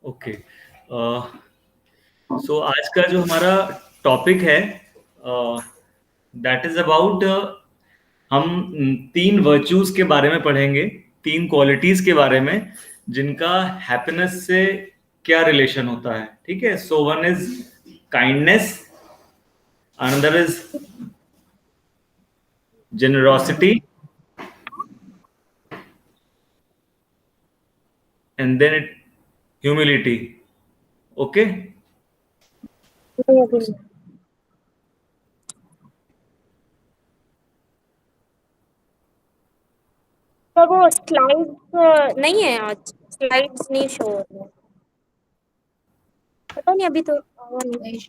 Okay, सो आज का जो हमारा टॉपिक है दैट इज अबाउट हम तीन वर्च्यूज के बारे में पढ़ेंगे, तीन क्वालिटीज के बारे में जिनका हैप्पीनेस से क्या रिलेशन होता है. ठीक है, so one is kindness, another is generosity, and then it humility. Okay. तो वो स्लाइड्स नहीं है, आज स्लाइड्स नहीं शो हो रहे, पता नहीं अभी तो आया नहीं.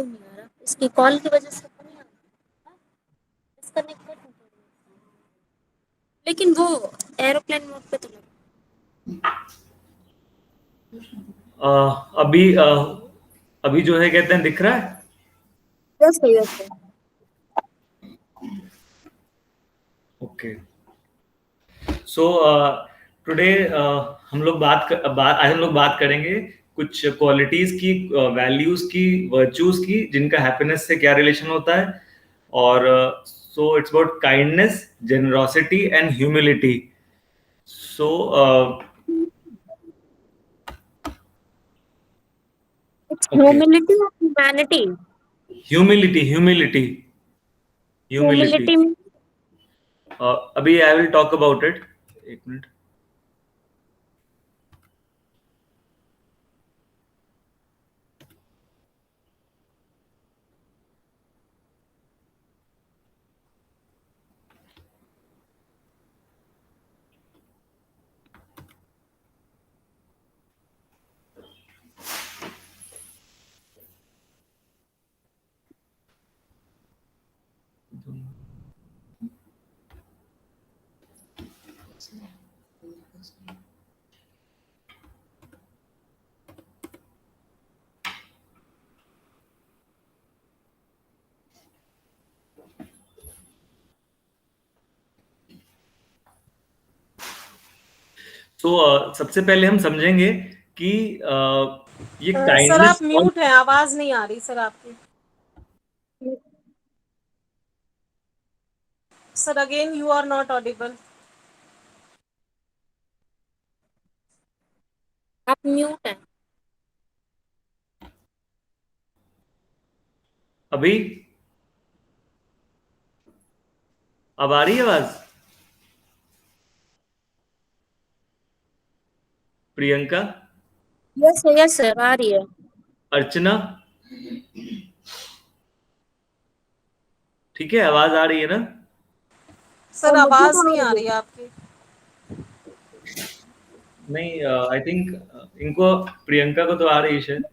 क्यों नहीं आ रहा? इसकी कॉल की वजह से तो नहीं आ रहा, डिस्कनेक्टेड हो गया, लेकिन वो एरोप्लेन मोड पे तो लगा. अभी जो है कहते हैं दिख रहा है. Yes yes. Okay, so today आज हम लोग बात करेंगे कुछ क्वालिटीज की, वैल्यूज की, वर्च्यूज की जिनका हैप्पीनेस से क्या रिलेशन होता है. और so it's about kindness, generosity and humility. So humility और ह्यूमैनिटी. ह्यूमिलिटी. ह्यूमिलिटी अभी I will talk about it. एक मिनट. तो सबसे पहले हम समझेंगे कि ये सर काइंडनेस. आप म्यूट है, आवाज नहीं आ रही सर आपकी. Sir again you are not audible. आप म्यूट है. अभी अब आ रही है आवाज? प्रियंका, यस सर आ रही है. अर्चना, ठीक है, आवाज आ रही है ना? सर आवाज नहीं आ रही है आपकी. नहीं, आई थिंक इनको, प्रियंका को तो आ रही है शायद.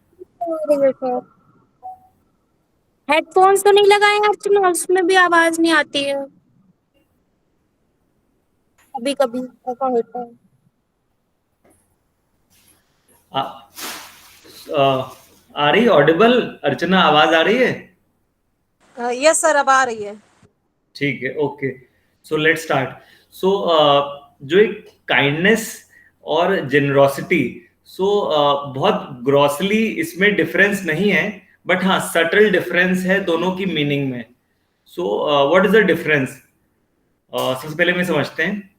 हेडफोन्स तो नहीं लगाए अर्चना, उसमें भी आवाज नहीं आती है, कभी कभी ऐसा होता है. आ रही ऑडिबल? अर्चना, आवाज आ रही है? यस सर अब आ रही है. ठीक है, okay. So let's start. So जो एक काइंडनेस और जेनरोसिटी, सो बहुत ग्रॉसली इसमें डिफरेंस नहीं है, बट हाँ सटल डिफरेंस है दोनों की मीनिंग में. So what is the difference? सबसे पहले में समझते हैं.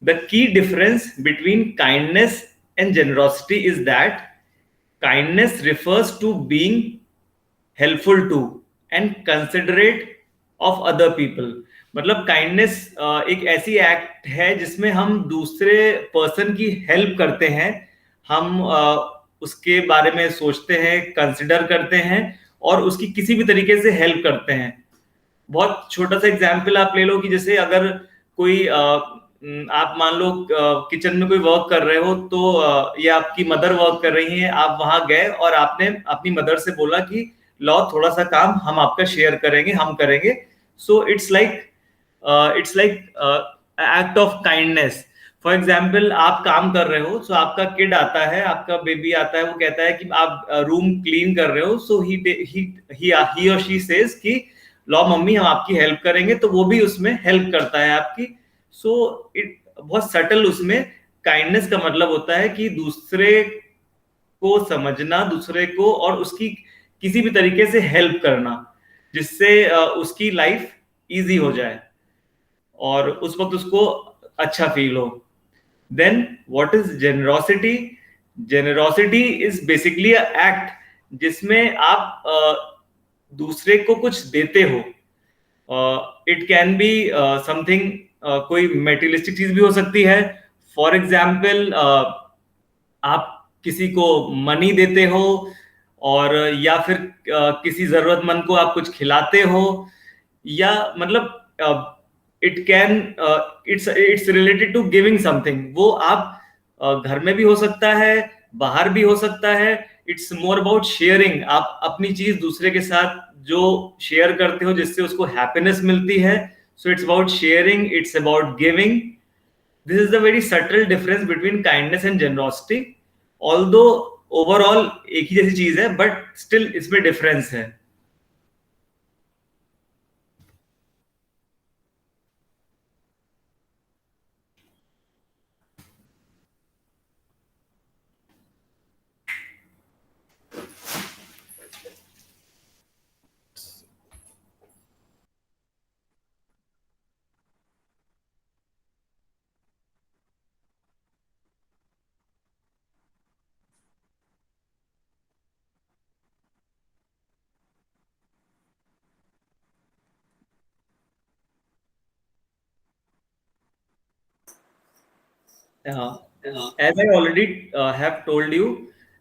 The key difference between kindness and generosity is that kindness refers to being helpful to and considerate of other people. मतलब काइंडनेस एक ऐसी एक्ट है जिसमें हम दूसरे पर्सन की हेल्प करते हैं, हम उसके बारे में सोचते हैं, कंसिडर करते हैं और उसकी किसी भी तरीके से हेल्प करते हैं। बहुत छोटा सा एग्जाम्पल आप ले लो कि जैसे अगर कोई आप मान लो किचन में कोई वर्क कर रहे हो, तो या आपकी मदर वर्क कर रही हैं, आप वहां गए और आपने अपनी मदर से बोला कि लो थोड़ा सा काम हम आपका शेयर करेंगे, हम करेंगे। So it's like act of kindness. For example आप काम कर रहे हो, सो आपका किड आता है, आपका बेबी आता है, वो कहता है कि आप रूम क्लीन कर रहे हो, सो ही और शी सेज कि लो मम्मी हम आपकी हेल्प करेंगे, तो वो भी उसमें हेल्प करता है आपकी। सो इट बहुत सटल उसमें काइंडनेस का मतलब होता है कि दूसरे को समझना, दूसरे को और उसकी किसी भी तरीके से हेल्प करना, जिससे उसकी लाइफ इजी हो जाए और उस वक्त उसको अच्छा फील हो। Then what is generosity? Generosity is basically a act जिसमें आप दूसरे को कुछ देते हो। इट कैन बी समथिंग, कोई मेटेरियलिस्टिक चीज भी हो सकती है। फॉर एग्जाम्पल आप किसी को मनी देते हो, और या फिर किसी जरूरतमंद को आप कुछ खिलाते हो, या मतलब it can it's related to giving something. वो आप घर में भी हो सकता है, बाहर भी हो सकता है। It's more about sharing. आप अपनी चीज दूसरे के साथ जो शेयर करते हो जिससे उसको हैप्पीनेस मिलती है। So it's about sharing, it's about giving. This is the very subtle difference between kindness and generosity. Although overall एक ही जैसी चीज है, बट स्टिल इसमें डिफरेंस है। As I already have told you,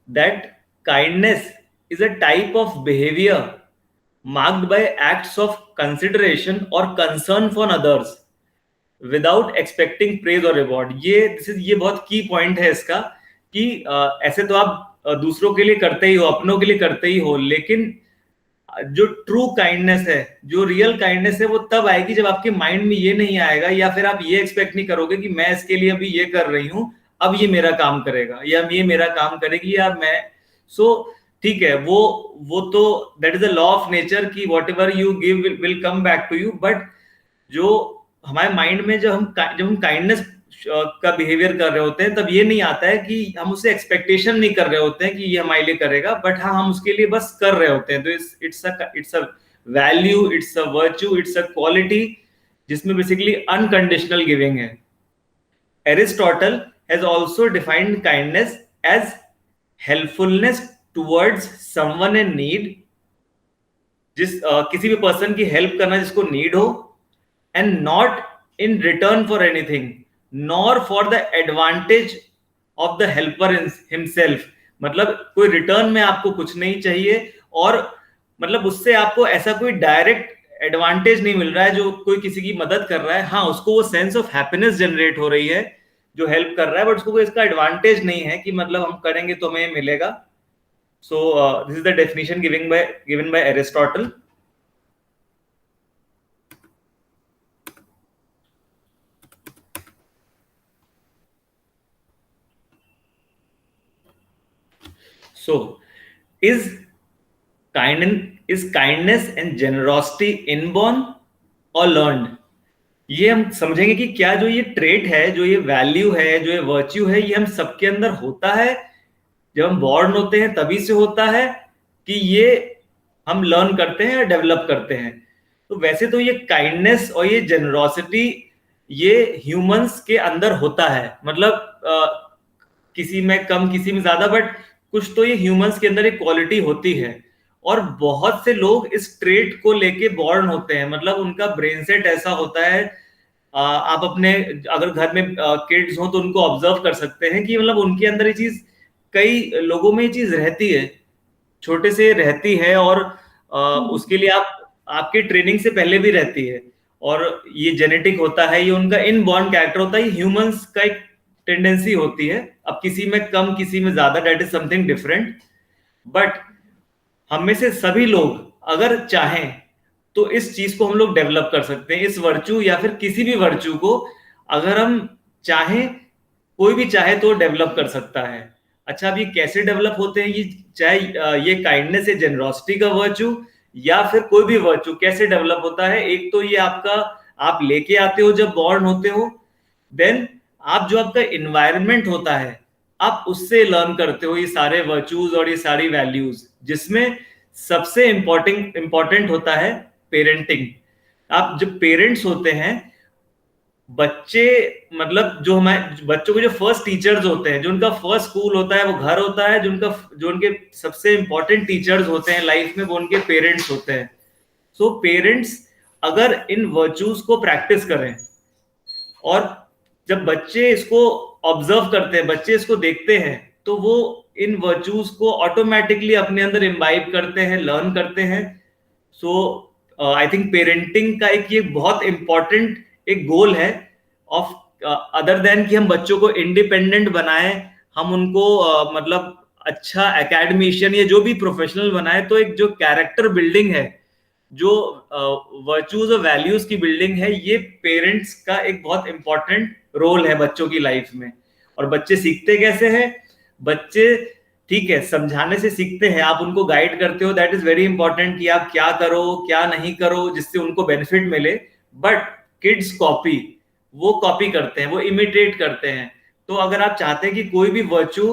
that kindness is a type of behavior marked by acts of consideration or concern for others without expecting praise or reward। ये बहुत की point है इसका कि ऐसे तो आप दूसरों के लिए करते ही हो, अपनों के लिए करते ही हो, लेकिन जो ट्रू काइंडनेस है, जो रियल काइंडनेस है, वो तब आएगी जब आपके माइंड में ये नहीं आएगा, या फिर आप ये एक्सपेक्ट नहीं करोगे कि मैं इसके लिए अभी ये कर रही हूं, अब ये मेरा काम करेगा या ये मेरा काम करेगी, या मैं सो ठीक है। वो तो that is the law of nature कि whatever you give will come back to you. But जो हमारे माइंड में जब हम काइंडनेस का बिहेवियर कर रहे होते हैं, तब ये नहीं आता है कि हम उससे एक्सपेक्टेशन नहीं कर रहे होते हैं कि ये हमारे लिए करेगा, बट हाँ हम उसके लिए बस कर रहे होते हैं। तो it's a value, it's a virtue, it's a quality जिसमें बेसिकली अनकंडीशनल गिविंग है। Aristotle has also defined kindness as helpfulness towards someone in need, किसी भी पर्सन की हेल्प करना जिसको नीड हो, and not in return for anything nor for the advantage of the helper himself। मतलब कोई return में आपको कुछ नहीं चाहिए, और मतलब उससे आपको ऐसा कोई डायरेक्ट एडवांटेज नहीं मिल रहा है। जो कोई किसी की मदद कर रहा है, हाँ उसको वो सेंस ऑफ हैप्पीनेस जनरेट हो रही है जो हेल्प कर रहा है, बट उसको कोई इसका एडवांटेज नहीं है कि मतलब हम करेंगे तो हमें मिलेगा। So this is the definition given by Aristotle. So, is kindness and generosity inborn or learned? ये हम समझेंगे कि क्या जो ये ट्रेट है, जो ये वैल्यू है, जो ये वर्च्यू है, ये हम सबके अंदर होता है, जब हम बॉर्न होते हैं तभी से होता है, कि ये हम लर्न करते हैं या डेवलप करते हैं। तो वैसे तो ये काइंडनेस और ये जेनरोसिटी ये ह्यूमंस के अंदर होता है। मतलब किसी में कम, किसी में ज्यादा, बट कुछ तो ये ह्यूमंस के अंदर एक क्वालिटी होती है। और बहुत से लोग इस ट्रेट को लेके बॉर्न होते हैं, मतलब उनका ब्रेन सेट ऐसा होता है। आप अपने अगर घर में किड्स हो तो उनको ऑब्जर्व कर सकते हैं कि मतलब उनके अंदर ये चीज, कई लोगों में ये चीज रहती है, छोटे से रहती है, और उसके लिए आपके ट्रेनिंग से पहले भी रहती है, और ये जेनेटिक होता है, ये उनका इनबॉर्न कैरेक्टर होता है, ह्यूमंस का एक टेंडेंसी होती है। अब किसी में कम, किसी में ज्यादा, that is something different. But हम में से सभी लोग अगर चाहें तो इस चीज को हम लोग डेवलप कर सकते हैं, इस वर्चू या फिर किसी भी वर्चू को अगर हम चाहें, कोई भी चाहे तो डेवलप कर सकता है। अच्छा, अब ये कैसे डेवलप होते हैं, ये चाहे ये काइंडनेस है, जेनरोसिटी का वर्चू, या फिर कोई भी वर्चू कैसे डेवलप होता है। एक तो ये आपका, आप लेके आते हो जब बॉर्न होते हो, देन आप जो आपका इन्वायरमेंट होता है आप उससे लर्न करते हो ये सारे वर्चूज और ये सारी वैल्यूज, जिसमें सबसे इंपॉर्टेंट होता है पेरेंटिंग। आप जब पेरेंट्स होते हैं, बच्चे, मतलब जो हमारे बच्चों के जो फर्स्ट टीचर्स होते हैं, जो उनका फर्स्ट स्कूल होता है वो घर होता है, जो उनके सबसे इंपॉर्टेंट टीचर्स होते हैं लाइफ में वो उनके पेरेंट्स होते हैं। सो पेरेंट्स अगर इन वर्चूज को प्रैक्टिस करें, और जब बच्चे इसको ऑब्जर्व करते हैं, बच्चे इसको देखते हैं, तो वो इन वर्चूज को ऑटोमेटिकली अपने अंदर इम्बाइब करते हैं, लर्न करते हैं। सो आई थिंक पेरेंटिंग का एक ये बहुत इंपॉर्टेंट एक गोल है ऑफ, अदर देन कि हम बच्चों को इंडिपेंडेंट बनाएं, हम उनको मतलब अच्छा एकेडमिशियन या जो भी प्रोफेशनल बनाए, तो एक जो कैरेक्टर बिल्डिंग है, जो वर्चूज और वैल्यूज की बिल्डिंग है, ये पेरेंट्स का एक बहुत इंपॉर्टेंट रोल है बच्चों की लाइफ में। और बच्चे सीखते कैसे हैं? बच्चे, ठीक है, समझाने से सीखते हैं, आप उनको गाइड करते हो, दैट इज वेरी इंपॉर्टेंट कि आप क्या करो क्या नहीं करो जिससे उनको बेनिफिट मिले। बट किड्स वो कॉपी करते हैं, वो इमिटेट करते हैं। तो अगर आप चाहते हैं कि कोई भी वर्चू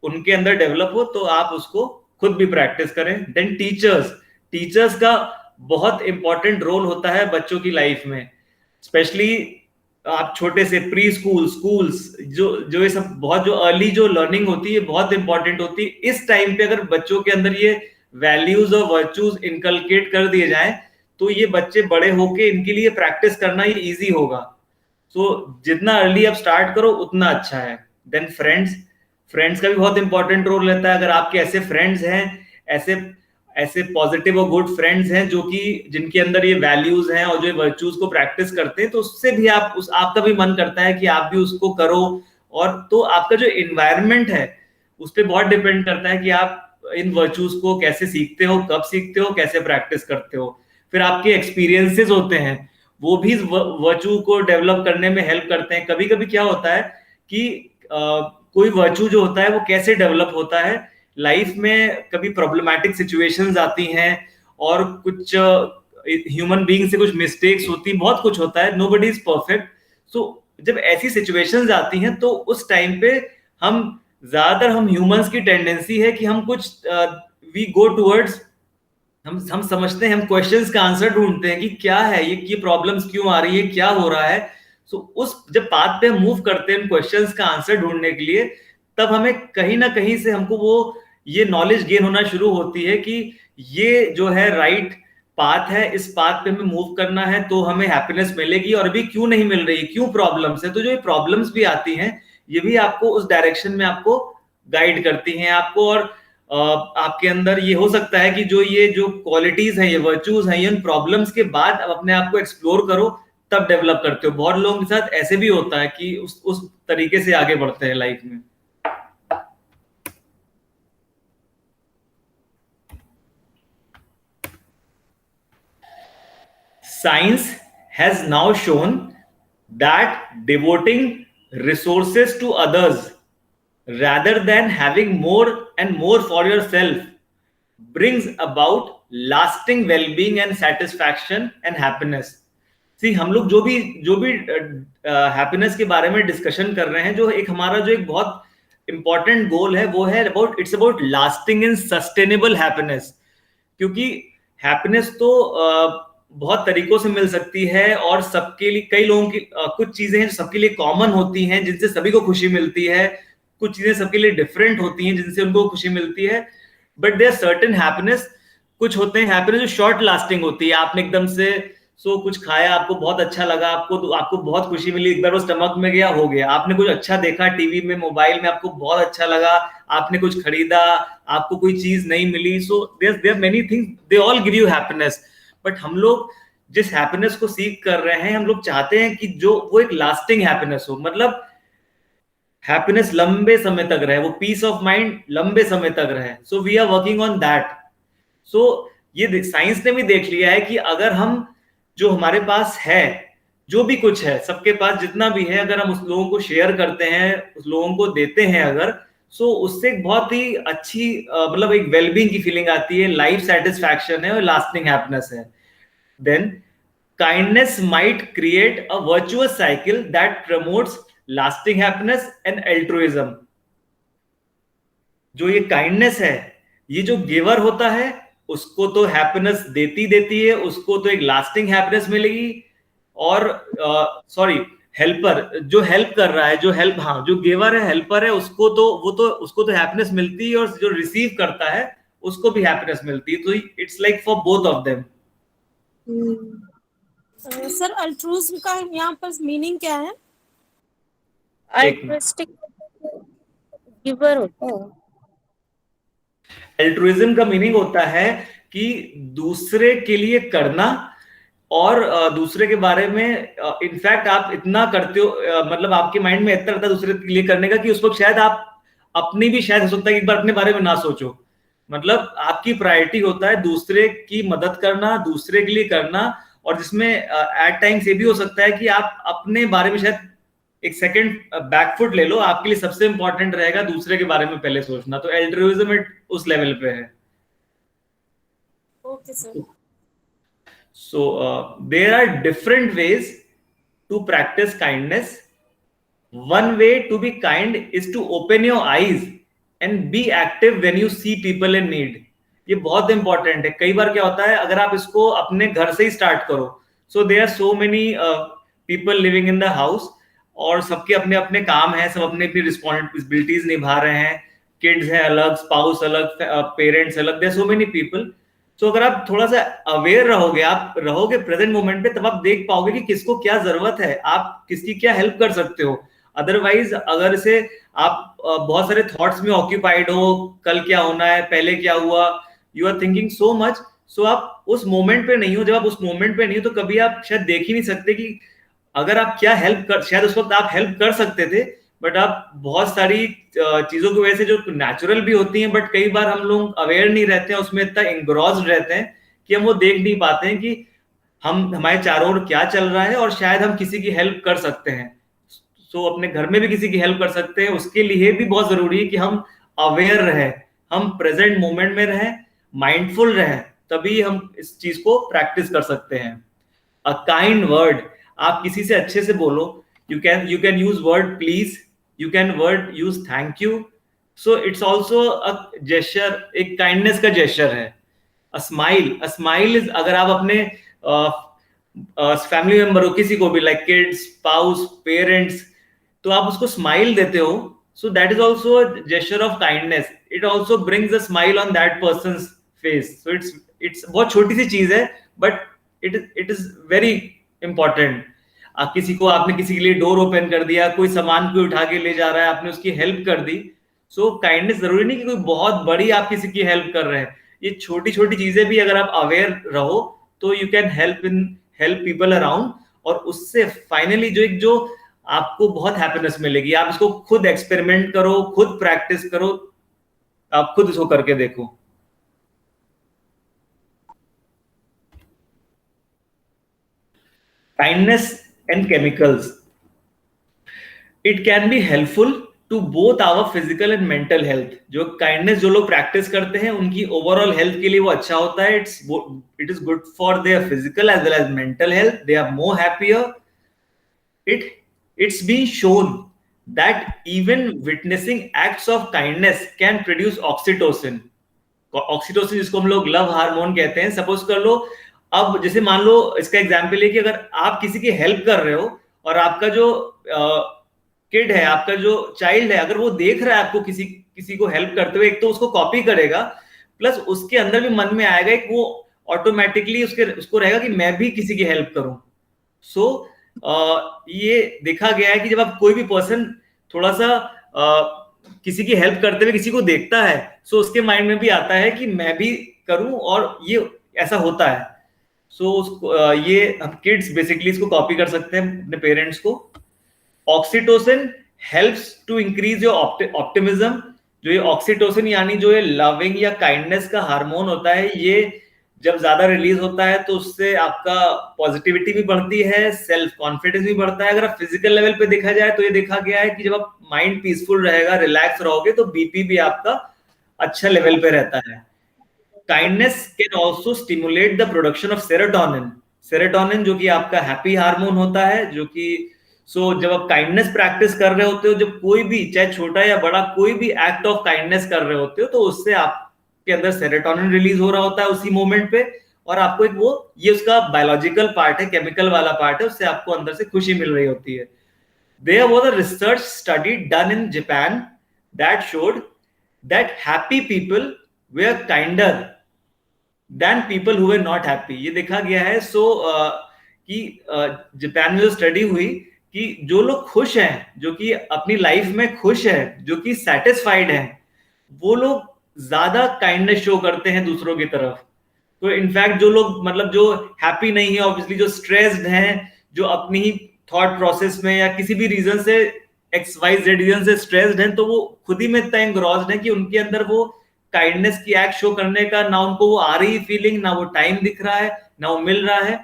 उनके अंदर डेवलप हो, तो आप उसको खुद भी प्रैक्टिस करें। देन टीचर्स का बहुत इंपॉर्टेंट रोल होता है बच्चों की लाइफ में, स्पेशली आप छोटे से प्री स्कूल्स, जो ये सब बहुत, जो अर्ली जो लर्निंग होती है बहुत इंपॉर्टेंट होती है। इस टाइम पे अगर बच्चों के अंदर ये वैल्यूज और वर्चूज इनकलकेट कर दिए जाएं, तो ये बच्चे बड़े होके इनके लिए प्रैक्टिस करना ये इजी होगा। सो जितना अर्ली आप स्टार्ट करो उतना अच्छा है। देन फ्रेंड्स का भी बहुत इंपॉर्टेंट रोल रहता है। अगर आपके ऐसे फ्रेंड्स हैं, ऐसे पॉजिटिव और गुड फ्रेंड्स हैं जो कि जिनके अंदर ये वैल्यूज हैं और जो वर्चूज को प्रैक्टिस करते हैं, तो उससे भी आपका भी मन करता है कि आप भी उसको करो। और तो आपका जो इन्वायरमेंट है उस पर बहुत डिपेंड करता है कि आप इन वर्चूज को कैसे सीखते हो, कब सीखते हो, कैसे प्रैक्टिस करते हो। फिर आपके एक्सपीरियंसेस होते हैं, वो भी वर्चू को डेवलप करने में हेल्प करते हैं। कभी कभी क्या होता है कि कोई वर्चू जो होता है वो कैसे डेवलप होता है, लाइफ में कभी प्रॉब्लमैटिक सिचुएशंस आती हैं और कुछ ह्यूमन बीइंग से कुछ मिस्टेक्स होती हैं, बहुत कुछ होता है, नोबडी इज परफेक्ट। सो जब ऐसी सिचुएशंस आती हैं तो उस टाइम पे हम ह्यूमंस की टेंडेंसी है कि हम कुछ वी गो टुवर्ड्स, हम समझते हैं, हम क्वेश्चंस का आंसर ढूंढते हैं कि क्या है ये प्रॉब्लम्स क्यों आ रही है, क्या हो रहा है। सो उस जब पाथ पे हम मूव करते हैं क्वेश्चंस का आंसर ढूंढने के लिए, तब हमें कहीं ना कहीं से हमको वो ये नॉलेज गेन होना शुरू होती है कि ये जो है राइट पाथ है, इस पाथ पे हमें मूव करना है तो हमें हैप्पीनेस मिलेगी। और अभी क्यों नहीं मिल रही, क्यों प्रॉब्लम्स है, तो जो ये प्रॉब्लम्स भी आती हैं ये भी आपको उस डायरेक्शन में आपको गाइड करती हैं आपको। और आपके अंदर ये हो सकता है कि ये जो क्वालिटीज हैं, ये वर्चूज हैं, ये उन प्रॉब्लम्स के बाद आप अपने आप को एक्सप्लोर करो, तब डेवलप करते हो। बहुत लोगों के साथ ऐसे भी होता है कि उस तरीके से आगे बढ़ते हैं लाइफ में। Science has now shown that devoting resources to others rather than having more and more for yourself brings about lasting well-being and satisfaction and happiness. See, हम लोग जो भी happiness के बारे में डिस्कशन कर रहे हैं, जो एक हमारा जो एक बहुत इंपॉर्टेंट गोल है वो है it's about lasting and sustainable happiness. क्योंकि हैप्पीनेस तो बहुत तरीकों से मिल सकती है, और सबके लिए, कई लोगों की कुछ चीजें हैं जो सबके लिए कॉमन होती हैं जिनसे सभी को खुशी मिलती है, कुछ चीजें सबके लिए डिफरेंट होती हैं जिनसे उनको खुशी मिलती है। बट देयर सर्टेन हैप्पीनेस, कुछ होते हैं हैप्पीनेस जो शॉर्ट लास्टिंग होती है। आपने एकदम से कुछ खाया, आपको बहुत अच्छा लगा, आपको बहुत खुशी मिली, एक बार वो स्टमक में गया, हो गया। आपने कुछ अच्छा देखा टीवी में, मोबाइल में, आपको बहुत अच्छा लगा, आपने कुछ खरीदा, आपको कोई चीज नहीं मिली, so there many things, they all give you happiness. But हम लोग जिस हैप्पीनेस को सीख कर रहे हैं, हम लोग चाहते हैं कि जो वो एक लास्टिंग हैप्पीनेस हो, मतलब हैप्पीनेस लंबे समय तक रहे, वो पीस ऑफ माइंड लंबे समय तक रहे। So we are working on that. So ये साइंस ने भी देख लिया है कि अगर हम जो हमारे पास है, जो भी कुछ है, सबके पास जितना भी है, अगर हम उस लोगों को शेयर करते हैं, उस लोगों को देते हैं अगर, सो उससे एक बहुत ही अच्छी मतलब एक वेलबींग की फीलिंग आती है, लाइफ सेटिस्फैक्शन है और लास्टिंग हैप्पीनेस है। Then kindness might create a virtuous cycle that promotes lasting happiness and altruism। जो ये काइंडनेस है, ये जो गिवर होता है उसको तो हैप्पीनेस देती देती है, उसको तो एक लास्टिंग हैप्पीनेस मिलेगी। और सॉरी, हेल्पर जो हेल्प कर रहा है, जो हेल्प, हाँ, जो गिवर है, हेल्पर है, उसको तो हैप्पीनेस मिलती है, और जो रिसीव करता है उसको भी हैप्पीनेस मिलती है। तो it's like for both of them. Sir altruism का यहाँ पर मीनिंग क्या है? अल्ट्रुइस्टिक गिवर होता है। एल्ट्रुइज्म का मीनिंग होता है कि दूसरे के लिए करना, और दूसरे के बारे में इनफैक्ट आप इतना करते हो, मतलब आपके माइंड में इतना रहता है दूसरे के लिए करने का कि उस वक्त शायद आप अपनी भी, शायद हो सकता है कि एक बार अपने बारे में ना सोचो। मतलब आपकी प्रायोरिटी होता है दूसरे की मदद करना, दूसरे के लिए करना, और जिसमें एट टाइम्स ये भी हो सकता है कि आप अपने बारे में शायद एक सेकंड बैकफुट ले लो, आपके लिए सबसे इंपॉर्टेंट रहेगा दूसरे के बारे में पहले सोचना। तो एल्ट्रुइज्म उस लेवल पे है। Okay sir. So there are different ways to practice kindness. One way to be kind is to open your eyes and be active when you see people in need. ये बहुत important है। कई बार क्या होता है, अगर आप इसको अपने घर से ही स्टार्ट करो, so there are so many people living in the house, और सबके अपने अपने काम है, सब अपनी अपनी रिस्पॉन्सिबिलिटीज निभा रहे हैं, किड्स हैं अलग, स्पाउस अलग, पेरेंट्स अलग, देयर सो मेनी पीपल। तो अगर आप थोड़ा सा अवेयर रहोगे, आप रहोगे प्रेजेंट मोमेंट पे, तब आप देख पाओगे कि किसको क्या जरूरत है, आप किसकी क्या हेल्प कर सकते हो। अदरवाइज अगर से आप बहुत सारे थॉट्स में ऑक्यूपाइड हो, कल क्या होना है, पहले क्या हुआ, you are thinking so much, so आप उस मोमेंट पे नहीं हो। जब आप उस मोमेंट पे नहीं हो तो कभी आप शायद देख ही नहीं सकते कि अगर आप क्या हेल्प कर, शायद उस वक्त आप हेल्प कर सकते थे, बट आप बहुत सारी चीजों की वजह से जो नेचुरल भी होती हैं, बट कई बार हम लोग अवेयर नहीं रहते हैं, उसमें इतना इंग्रॉस्ड रहते हैं कि हम वो देख नहीं पाते हैं कि हमारे चारों ओर क्या चल रहा है, और शायद हम किसी की हेल्प कर सकते हैं। सो अपने घर में भी किसी की हेल्प कर सकते हैं। उसके लिए भी बहुत जरूरी है कि हम अवेयर रहें, हम प्रेजेंट मोमेंट में रहें, माइंडफुल रहें, तभी हम इस चीज को प्रैक्टिस कर सकते हैं। अ काइंड वर्ड, आप किसी से अच्छे से बोलो, you can use word please, you can word use thank you, so it's also a gesture, एक kindness का gesture है। a smile is, अगर आप अपने फैमिली मेंबर हो, किसी को भी, लाइक किड्स, स्पाउस, पेरेंट्स, तो आप उसको स्माइल देते हो, so that is also a gesture of kindness, it also brings a smile on that person's face, so it's बहुत छोटी सी चीज है, but it is very important। आपने किसी के लिए डोर ओपन कर दिया, कोई सामान कोई उठा के ले जा रहा है, आपने उसकी हेल्प कर दी। सो काइंडनेस जरूरी नहीं कि कोई बहुत बड़ी आप किसी की हेल्प कर रहे हैं, ये छोटी छोटी चीजें भी अगर आप अवेयर रहो तो you can help people around, और उससे फाइनली जो आपको बहुत हैप्पीनेस मिलेगी। आप इसको खुद एक्सपेरिमेंट करो, खुद प्रैक्टिस करो, आप खुद इसको करके देखो। Kindness and chemicals, it can be helpful to both our physical and mental health। जो kindness जो लोग practice करते हैं उनकी overall health के लिए वो अच्छा होता है। it is good for their physical as well as mental health, they are more happier। it's been shown that even witnessing acts of kindness can produce oxytocin। Oxytocin जिसको हम लोग लव हार्मोन कहते हैं। सपोज कर लो, अब जैसे मान लो, इसका एग्जांपल है कि अगर आप किसी की हेल्प कर रहे हो और आपका जो किड है, आपका जो चाइल्ड है, अगर वो देख रहा है आपको किसी को हेल्प करते हुए, एक तो उसको कॉपी करेगा, प्लस उसके अंदर भी मन में आएगा कि वो ऑटोमेटिकली उसको रहेगा कि मैं भी किसी की हेल्प करूं। सो ये देखा गया है कि जब आप कोई भी पर्सन थोड़ा सा किसी की हेल्प करते हुए किसी को देखता है, सो उसके माइंड में भी आता है कि मैं भी करूं, और ये ऐसा होता है। सो ये हम किड्स बेसिकली इसको कॉपी कर सकते हैं अपने पेरेंट्स को। Oxytocin helps to increase your optimism. जो ये ऑक्सीटोसिन यानी जो ये लविंग या काइंडनेस का हार्मोन होता है, ये जब ज्यादा रिलीज होता है तो उससे आपका पॉजिटिविटी भी बढ़ती है, सेल्फ कॉन्फिडेंस भी बढ़ता है। अगर आप फिजिकल लेवल पे देखा जाए तो ये देखा गया है कि जब आप माइंड पीसफुल रहेगा, रिलैक्स रहोगे, तो बीपी भी आपका अच्छा लेवल पे रहता है। Kindness can also stimulate the production of serotonin. Serotonin जो कि आपका हैप्पी हार्मोन होता है, जो कि जब आप काइंडनेस प्रैक्टिस कर रहे होते हो, जब कोई भी चाहे छोटा या बड़ा कोई भी एक्ट ऑफ काइंडनेस कर रहे होते हो, तो उससे आपके अंदर सेरोटोनिन रिलीज हो रहा होता है उसी मोमेंट पे, और आपको एक ये उसका बायोलॉजिकल पार्ट है, केमिकल वाला पार्ट है, उससे आपको अंदर से खुशी मिल रही होती है। There was a research study done in Japan that showed that happy people were kinder than people who were not happy। ये देखा गया है कि जापान में जो स्टडी हुई कि जो लोग खुश हैं, जो कि अपनी लाइफ में खुश है, जो कि सेटिस्फाइड हैं, वो लोग ज्यादा काइंडनेस शो करते हैं दूसरों की तरफ। तो इनफैक्ट जो लोग मतलब जो हैप्पी नहीं है, ऑब्वियसली जो स्ट्रेस्ड हैं, जो अपनी ही थॉट प्रोसेस में या किसी भी रीजन से XYZ रीजन से स्ट्रेस्ड हैं, तो वो खुद ही में इतना एंग्रॉस्ड है कि उनके अंदर वो काइंडनेस की एक्ट शो करने का ना उनको वो आ रही फीलिंग, ना वो टाइम दिख रहा है, ना वो मिल रहा है।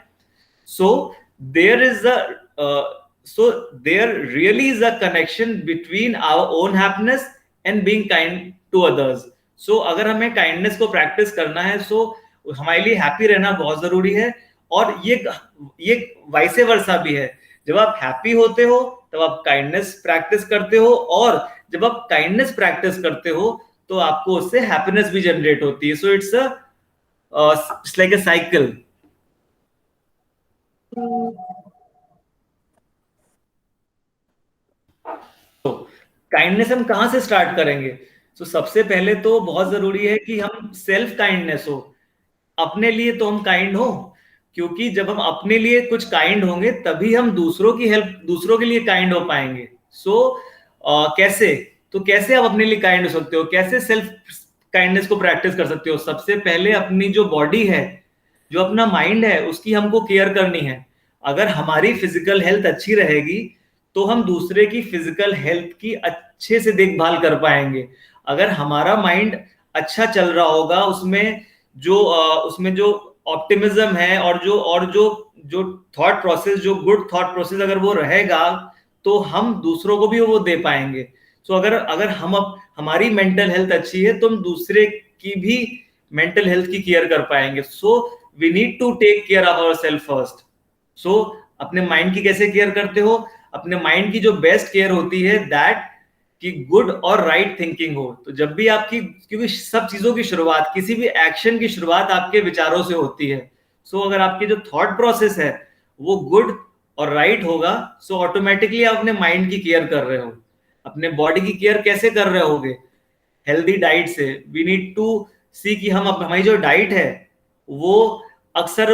So there really is a connection between our own happiness and being kind to others। So अगर हमें काइंडनेस को प्रैक्टिस करना है, हमारे लिए हैप्पी रहना बहुत जरूरी है। और ये वाइसे वर्सा भी है, जब आप हैप्पी होते हो तब आप काइंडनेस प्रैक्टिस करते हो, और जब आप काइंडनेस प्रैक्टिस करते हो तो आपको उससे हैप्पीनेस भी जनरेट होती है। So it's like a cycle. तो काइंडनेस हम कहां से स्टार्ट करेंगे? सबसे पहले तो बहुत जरूरी है कि हम सेल्फ काइंडनेस हो, अपने लिए तो हम काइंड हो, क्योंकि जब हम अपने लिए कुछ काइंड होंगे तभी हम दूसरों की हेल्प, दूसरों के लिए काइंड हो पाएंगे। कैसे? तो कैसे आप अपने लिए काइंड हो सकते हो, कैसे सेल्फ काइंडनेस को प्रैक्टिस कर सकते हो? सबसे पहले अपनी जो बॉडी है, जो अपना माइंड है, उसकी हमको केयर करनी है। अगर हमारी फिजिकल हेल्थ अच्छी रहेगी तो हम दूसरे की फिजिकल हेल्थ की अच्छे से देखभाल कर पाएंगे। अगर हमारा माइंड अच्छा चल रहा होगा, उसमें जो ऑप्टिमिज्म है, और जो थॉट प्रोसेस, जो गुड थॉट प्रोसेस अगर वो रहेगा, तो हम दूसरों को भी वो दे पाएंगे। अगर हमारी मेंटल हेल्थ अच्छी है तो हम दूसरे की भी मेंटल हेल्थ की केयर कर पाएंगे। We need to take care of ourselves first. अपने माइंड की कैसे केयर करते हो? अपने माइंड की जो बेस्ट केयर होती है दैट कि गुड और राइट थिंकिंग हो। तो जब भी आपकी, क्योंकि सब चीजों की शुरुआत, किसी भी एक्शन की शुरुआत आपके विचारों से होती है। अगर आपके जो थॉट प्रोसेस है वो गुड और राइट होगा, ऑटोमेटिकली आप अपने माइंड की केयर कर रहे हो। अपने बॉडी की केयर कैसे कर रहे होगे? हेल्दी डाइट से। वी नीड टू सी कि हमारी जो डाइट है वो अक्सर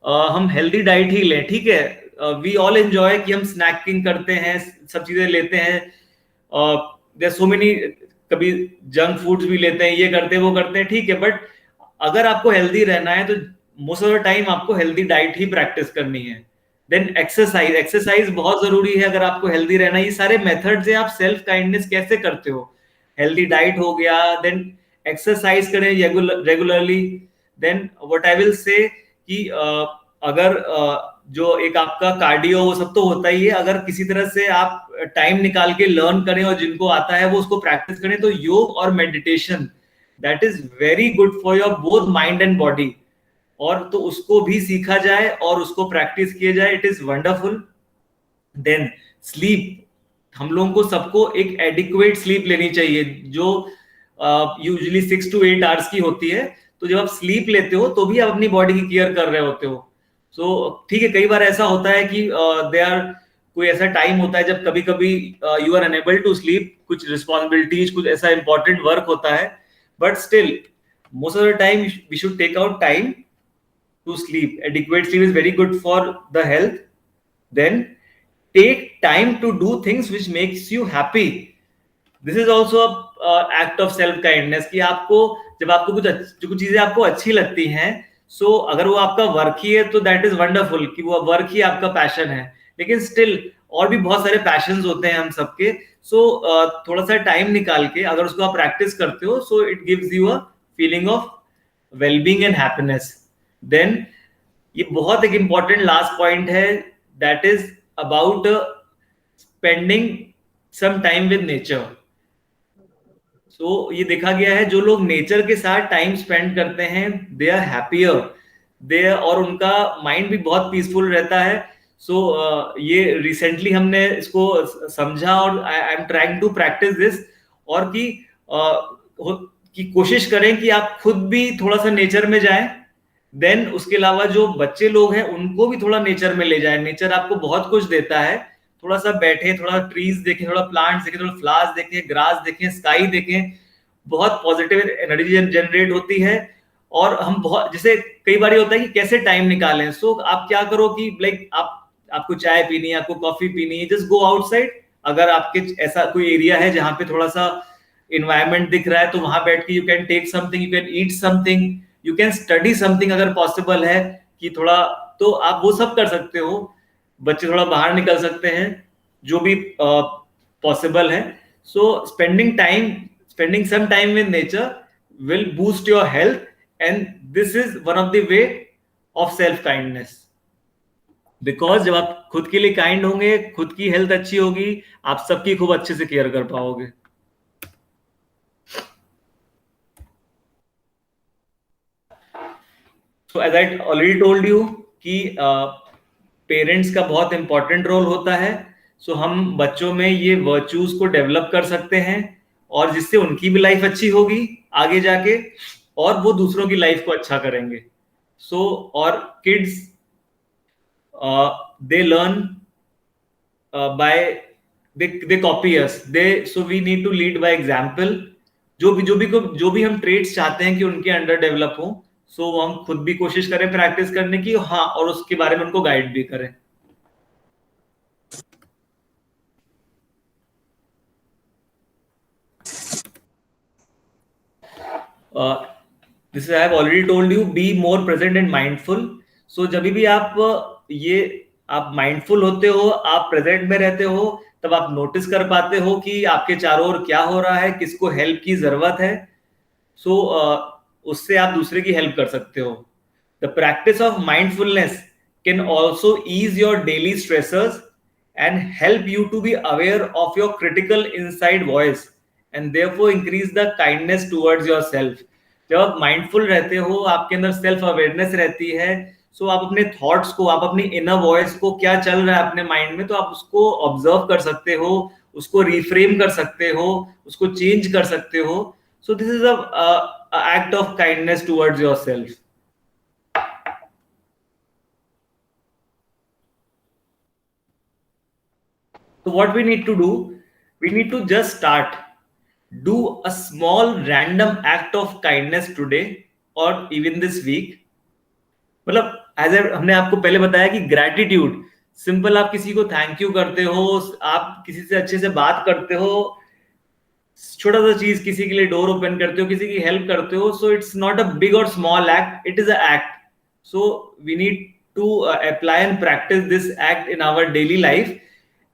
हम हेल्दी डाइट ही लें, ठीक है। वी ऑल एंजॉय कि हम स्नैकिंग करते हैं, सब चीजें लेते हैं, देयर सो मेनी, कभी जंक फूड्स भी लेते हैं, ये करते हैं वो करते हैं, ठीक है। बट अगर आपको हेल्दी रहना है तो मोस्ट ऑफ द टाइम आपको हेल्दी डाइट ही प्रैक्टिस करनी है। देन एक्सरसाइज बहुत जरूरी है अगर आपको हेल्दी रहना है। ये सारे मेथड्स है, आप सेल्फ काइंडनेस कैसे करते हो? हेल्दी डाइट हो गया, देन एक्सरसाइज करें regularly. Then what I will say कि अगर जो एक आपका कार्डियो, वो सब तो होता ही है, अगर किसी तरह से आप टाइम निकाल के लर्न करें और जिनको आता है वो उसको प्रैक्टिस करें, तो योग और meditation that is very good for your both mind and body. और तो उसको भी सीखा जाए और उसको प्रैक्टिस किया जाए, it is wonderful. Then sleep, हम लोगों को सबको एक एडिक्वेट स्लीप लेनी चाहिए, जो यूजुअली 6 to 8 आवर्स की होती है। तो जब आप स्लीप लेते हो तो भी आप अपनी बॉडी की केयर कर रहे होते हो। ठीक है, कई बार ऐसा होता है कि कोई ऐसा टाइम होता है जब कभी कभी you are unable to sleep, कुछ रिस्पॉन्सिबिलिटीज, कुछ ऐसा इंपॉर्टेंट वर्क होता है, but still most of the time we should take out time to sleep. Adequate sleep is very good for the health. Then take time to do things which makes you happy. This is also a act of self kindness कि आपको जब आपको कुछ चीजें आपको अच्छी लगती हैं, सो अगर वो आपका वर्क ही है तो दैट इज वंडरफुल कि वो वर्क ही आपका पैशन है. लेकिन स्टिल और भी बहुत सारे पैशंस होते हैं हम सबके. सो थोड़ा सा टाइम निकाल के अगर उसको आप प्रैक्टिस करते हो, so it gives you a feeling of wellbeing and happiness. Then ये बहुत एक इंपॉर्टेंट लास्ट पॉइंट है, that is about spending some time with nature. तो ये देखा गया है जो लोग नेचर के साथ टाइम स्पेंड करते हैं, दे आर हैप्पियर, और उनका माइंड भी बहुत पीसफुल रहता है. सो ये रिसेंटली हमने इसको समझा और I am trying to practice this. और कि कोशिश करें कि आप खुद भी थोड़ा सा नेचर में जाएं. देन उसके अलावा जो बच्चे लोग हैं उनको भी थोड़ा नेचर में ले जाएं. नेचर आपको बहुत कुछ देता है. थोड़ा सा बैठे, थोड़ा ट्रीज देखें, थोड़ा प्लांट्स देखें, थोड़ा फ्लावर्स देखें, ग्रास देखें, स्काई देखें. बहुत पॉजिटिव एनर्जी जनरेट होती है. और हम बहुत, जैसे कई बार होता है कि कैसे टाइम निकालें. सो आप क्या करो कि लाइक आपको चाय पीनी है, आपको कॉफी पीनी है, जस्ट गो आउटसाइड. अगर आपके ऐसा कोई एरिया है जहां पे थोड़ा सा इन्वायरमेंट दिख रहा है, तो वहां बैठ के you can take something, you can eat something, you can study something अगर पॉसिबल है कि थोड़ा, तो आप वो सब कर सकते हो. बच्चे थोड़ा बाहर निकल सकते हैं, जो भी पॉसिबल है. सो spending some time with nature will boost your health, and this is one of the way of self kindness. Because जब आप खुद के लिए काइंड होंगे, खुद की हेल्थ अच्छी होगी, आप सबकी खूब अच्छे से केयर कर पाओगे. So as I already told you कि पेरेंट्स का बहुत इंपॉर्टेंट रोल होता है. सो हम बच्चों में ये वर्च्यूज को डेवलप कर सकते हैं, और जिससे उनकी भी लाइफ अच्छी होगी आगे जाके, और वो दूसरों की लाइफ को अच्छा करेंगे. सो और kids they learn by they copy us. So we need to lead by example. जो भी हम ट्रेड्स चाहते हैं कि उनके अंडर डेवलप हो, सो हम खुद भी कोशिश करें प्रैक्टिस करने की, हाँ, और उसके बारे में उनको गाइड भी करें. This I have already told you, be more present and mindful. So जब भी आप माइंडफुल होते हो, आप प्रेजेंट में रहते हो, तब आप नोटिस कर पाते हो कि आपके चारों ओर क्या हो रहा है, किसको हेल्प की जरूरत है. सो उससे आप दूसरे की हेल्प कर सकते हो. The practice of mindfulness can also ease your daily stressors and help you to be aware of your critical inside voice, and therefore increase the kindness towards yourself. जब आप माइंडफुल रहते हो, आपके अंदर सेल्फ अवेयरनेस रहती है, सो आप अपने थॉट्स को, आप अपनी इनर वॉइस को, क्या चल रहा है अपने माइंड में, तो आप उसको ऑब्जर्व कर सकते हो, उसको रिफ्रेम कर सकते हो, उसको चेंज कर सकते हो. So this is a act of kindness towards yourself. So what we need to do, we need to just start. Do a small random act of kindness today or even this week. मतलब हमने आपको पहले बताया कि gratitude simple, आप किसी को thank you करते हो, आप किसी से अच्छे से बात करते हो, छोटा सा चीज, किसी के लिए डोर ओपन करते हो, किसी की हेल्प करते हो. So it's not a big और small act, it is a act. So we need to apply and practice this act in our daily life.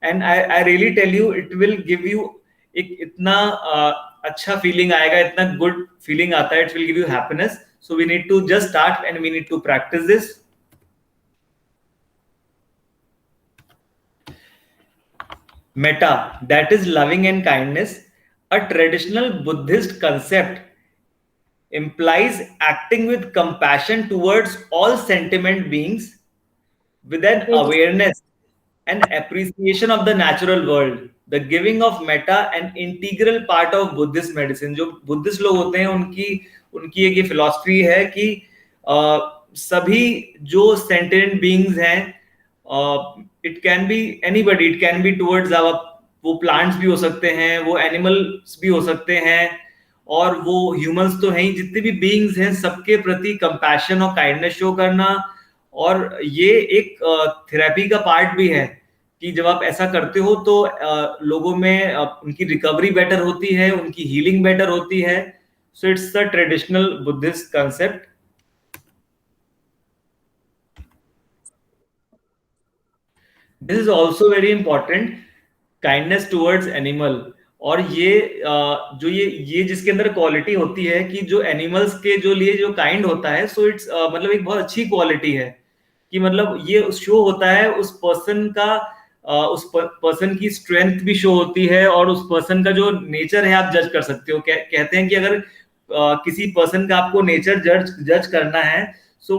And I really tell you, it will give you एक इतना अच्छा feeling आएगा, इतना good feeling आता है, it will give you happiness. So we need to just start and we need to practice this. Metta, that is loving and kindness, a traditional Buddhist concept, implies acting with compassion towards all sentient beings with an awareness and appreciation of the natural world. The giving of metta, an integral part of Buddhist medicine. जो Buddhist लोग होते हैं, उनकी एक ये philosophy है कि सभी जो सेंटेंट बीइंग्स हैं, it can be anybody, it can be towards our, वो प्लांट्स भी हो सकते हैं, वो एनिमल्स भी हो सकते हैं, और वो ह्यूमंस तो हैं ही, जितने भी बीइंग्स हैं सबके प्रति कंपैशन और काइंडनेस शो करना। और ये एक थेरेपी का पार्ट भी है कि जब आप ऐसा करते हो तो लोगों में उनकी रिकवरी बेटर होती है, उनकी हीलिंग बेटर होती है। So it's the traditional Buddhist concept. This is also very important, kindness towards animal. और ये जो ये जिसके अंदर क्वालिटी होती है कि जो एनिमल्स के जो लिए जो काइंड होता है, सो इट्स मतलब एक बहुत अच्छी क्वालिटी है कि मतलब ये शो होता है उस पर्सन का, उस पर्सन की स्ट्रेंथ भी शो होती है और उस पर्सन का जो नेचर है आप जज कर सकते हो। कहते हैं कि अगर किसी पर्सन का आपको नेचर जज करना है, सो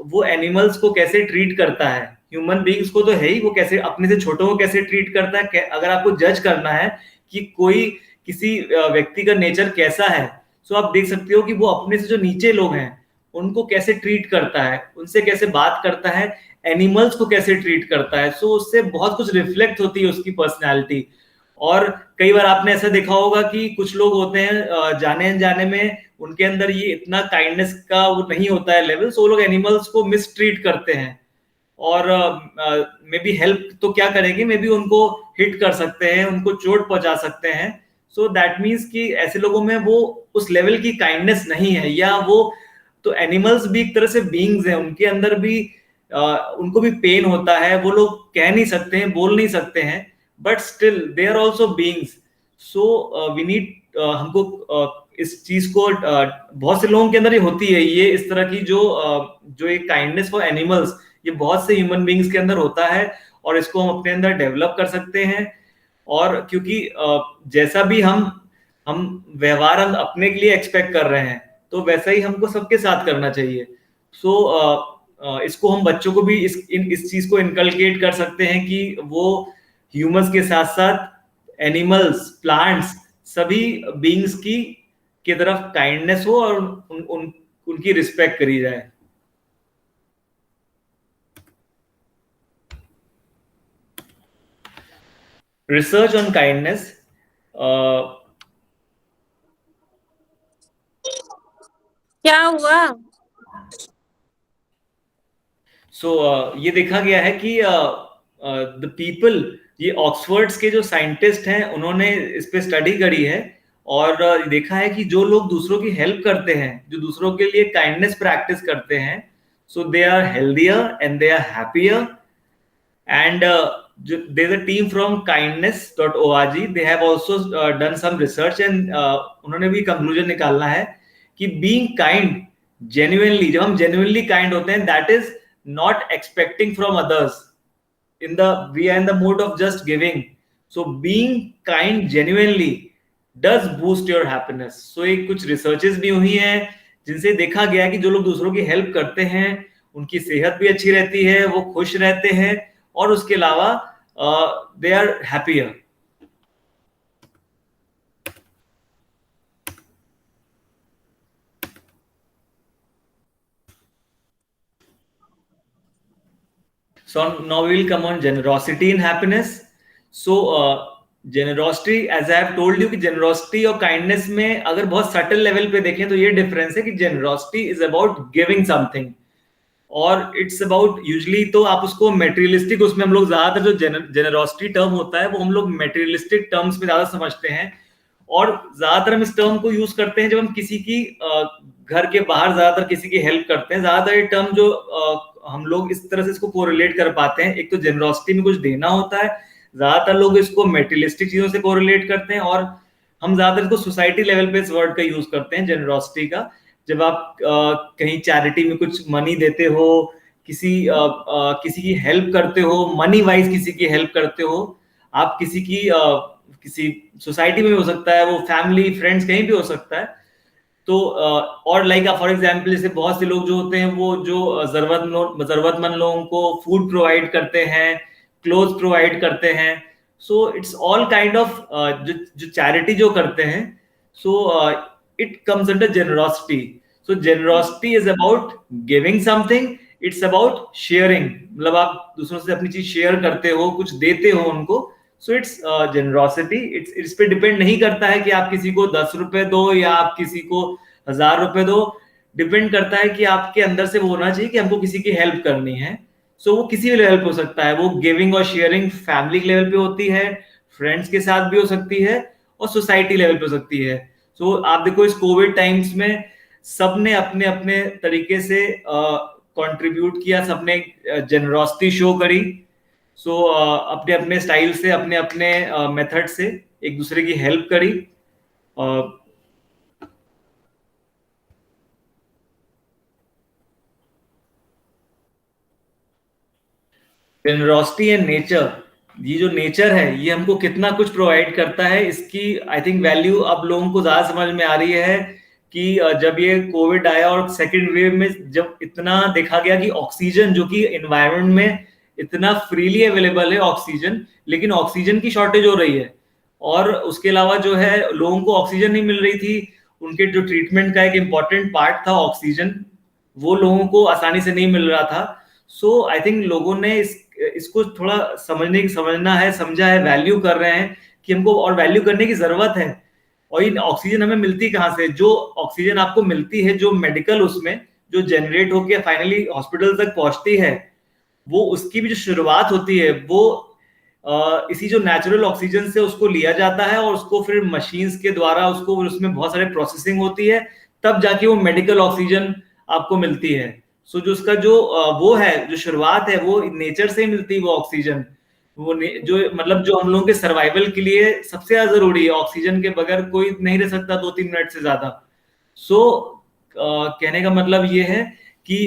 वो एनिमल्स को कैसे ट्रीट करता है, ह्यूमन बीइंग्स को तो है ही, वो कैसे अपने से छोटों को कैसे ट्रीट करता है। अगर आपको जज करना है कि कोई किसी व्यक्ति का नेचर कैसा है, सो आप देख सकते हो कि वो अपने से जो नीचे लोग हैं उनको कैसे ट्रीट करता है, उनसे कैसे बात करता है, एनिमल्स को कैसे ट्रीट करता है। सो उससे बहुत कुछ रिफ्लेक्ट होती है उसकी पर्सनैलिटी। और कई बार आपने ऐसा देखा होगा कि कुछ लोग होते हैं जाने अनजाने में उनके अंदर ये इतना काइंडनेस का वो नहीं होता है लेवल, सो वो लोग एनिमल्स को मिसट्रीट करते हैं और मे बी हेल्प तो क्या करेंगे, मे बी उनको हिट कर सकते हैं, उनको चोट पहुंचा सकते हैं। सो दैट मीन्स कि ऐसे लोगों में वो उस लेवल की काइंडनेस नहीं है। या वो तो एनिमल्स भी एक तरह से बीइंग्स हैं, उनके अंदर भी उनको भी पेन होता है, वो लोग कह नहीं सकते हैं, बोल नहीं सकते हैं, but still they are also beings. So we need, हमको इस चीज को बहुत से लोगों के अंदर ही होती है ये इस तरह की जो एक काइंडनेस फॉर एनिमल्स, ये बहुत से ह्यूमन बीइंग्स के अंदर होता है और इसको हम अपने अंदर डेवलप कर सकते हैं। और क्योंकि जैसा भी हम व्यवहार हम अपने के लिए एक्सपेक्ट कर रहे हैं, तो वैसा ही हमको सबके साथ करना चाहिए। सो इसको हम बच्चों को भी इस चीज को इनकलकेट कर सकते हैं कि वो ह्यूमंस के साथ साथ एनिमल्स, प्लांट्स, सभी बीइंग्स की तरफ काइंडनेस हो और उनकी रिस्पेक्ट करी जाए। Research on kindness. क्या हुआ? ये देखा गया है कि द पीपल, ये ऑक्सफोर्ड्स के जो साइंटिस्ट हैं उन्होंने इस पे स्टडी करी है और देखा है कि जो लोग दूसरों की हेल्प करते हैं, जो दूसरों के लिए काइंडनेस प्रैक्टिस करते हैं, so they are healthier and they are happier. And there's a team from kindness.org, they have also done some research and उन्होंने भी कंक्लूजन निकालना है कि being kind genuinely, जब हम genuinely kind होते हैं, that is not expecting from others, we are in the mode of just giving. So being kind genuinely does boost your happiness. So एक कुछ researches भी हुई हैं जिनसे देखा गया है कि जो लोग दूसरों की हेल्प करते हैं उनकी सेहत भी अच्छी रहती है, वो खुश रहते हैं और उसके अलावा they are happier. So now we will come on generosity and happiness. So generosity, as I have told you कि generosity और kindness में अगर बहुत subtle level पे देखें तो ये difference है कि generosity is about giving something और इट्स अबाउट, यूजली तो आप उसको मेटेरियलिस्टिक, उसमें हम लोग ज्यादातर जो जेनरोसिटी टर्म होता है वो हम लोग मेटेरियलिस्टिक टर्म्स में ज्यादा समझते हैं और ज्यादातर हम इस टर्म को यूज करते हैं जब हम किसी की घर के बाहर ज्यादातर किसी की हेल्प करते हैं। ज्यादातर ये टर्म जो हम लोग इस तरह से इसको कोरिलेट कर पाते हैं, एक तो जेनरोसिटी में कुछ देना होता है, ज्यादातर लोग इसको मेटेरियलिस्टिक चीजों से कोरिलेट करते हैं और हम ज्यादातर इसको सोसाइटी लेवल पे इस वर्ड का यूज करते हैं जेनरोसिटी का। जब आप कहीं चैरिटी में कुछ मनी देते हो, किसी की हेल्प करते हो, मनी वाइज किसी की हेल्प करते हो, आप किसी सोसाइटी में भी हो सकता है, वो फैमिली फ्रेंड्स कहीं भी हो सकता है। तो और लाइक फॉर एग्जांपल जैसे बहुत से लोग जो होते हैं वो जो जरूरतमंद लोगों को फूड प्रोवाइड करते हैं, क्लोथ प्रोवाइड करते हैं। So it's all kind of जो चैरिटी जो करते हैं, सो it comes under generosity. So generosity is about giving something, it's about sharing, मतलब आप दूसरों से अपनी चीज शेयर करते हो, कुछ देते हो उनको, सो इट्स जेनरोसिटी, इस पे डिपेंड नहीं करता है कि आप किसी को 10 रुपए दो या आप किसी को 1000 रुपए दो, डिपेंड करता है कि आपके अंदर से वो होना चाहिए कि हमको किसी की हेल्प करनी है। सो वो किसी भी लेवल पे हो सकता है, वो गिविंग और शेयरिंग फैमिली के लेवल पे होती है, फ्रेंड्स के साथ भी हो सकती है और सोसाइटी लेवल पे हो सकती है। सो आप देखो इस कोविड टाइम्स में सबने अपने अपने तरीके से कंट्रीब्यूट किया, सबने जेनरोसिटी शो करी। सो अपने अपने स्टाइल से, अपने अपने मेथड से एक दूसरे की हेल्प करी। जेनरोसिटी एंड नेचर, ये जो नेचर है ये हमको कितना कुछ प्रोवाइड करता है, इसकी आई थिंक वैल्यू अब लोगों को ज्यादा समझ में आ रही है कि जब ये कोविड आया और सेकेंड वेव में जब इतना देखा गया कि ऑक्सीजन जो कि एनवायरनमेंट में इतना फ्रीली अवेलेबल है ऑक्सीजन, लेकिन ऑक्सीजन की शॉर्टेज हो रही है और उसके अलावा जो है लोगों को ऑक्सीजन नहीं मिल रही थी, उनके जो ट्रीटमेंट का एक इम्पॉर्टेंट पार्ट था ऑक्सीजन, वो लोगों को आसानी से नहीं मिल रहा था। सो आई थिंक लोगों ने इसको थोड़ा समझना है, समझा है, वैल्यू कर रहे हैं कि हमको और वैल्यू करने की जरूरत है। और ये ऑक्सीजन हमें मिलती कहाँ से? जो ऑक्सीजन आपको मिलती है, जो मेडिकल उसमें जो जनरेट होकर फाइनली हॉस्पिटल तक पहुंचती है, वो उसकी भी जो शुरुआत होती है वो इसी जो नेचुरल ऑक्सीजन से उसको लिया जाता है और उसको फिर मशीन्स के द्वारा उसको उसमें बहुत सारे प्रोसेसिंग होती है, तब जाके वो मेडिकल ऑक्सीजन आपको मिलती है। सो जो उसका जो वो है, जो शुरुआत है, वो नेचर से ही मिलती है वो ऑक्सीजन। वो जो मतलब जो हम लोगों के सर्वाइवल के लिए सबसे ज्यादा जरूरी है, ऑक्सीजन के बगैर कोई नहीं रह सकता 2-3 मिनट से ज्यादा। सो कहने का मतलब ये है कि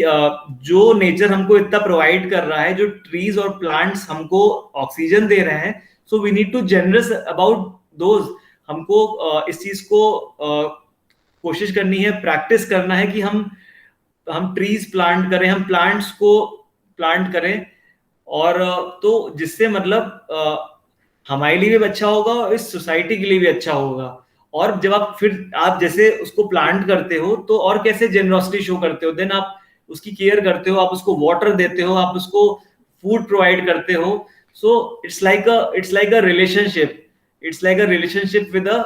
जो नेचर हमको इतना प्रोवाइड कर रहा है, जो ट्रीज और प्लांट्स हमको ऑक्सीजन दे रहे हैं, so we need to generous about those. हमको इस चीज को कोशिश करनी है, प्रैक्टिस करना है कि हम ट्रीज प्लांट करें, हम प्लांट्स को प्लांट करें, और तो जिससे मतलब हमारे लिए भी अच्छा होगा और इस सोसाइटी के लिए भी अच्छा होगा। और जब आप जैसे उसको प्लांट करते हो तो और कैसे जेनरोसिटी शो करते हो, देन आप उसकी केयर करते हो, आप उसको वाटर देते हो, आप उसको फूड प्रोवाइड करते हो। So it's like a relationship, it's like a relationship with a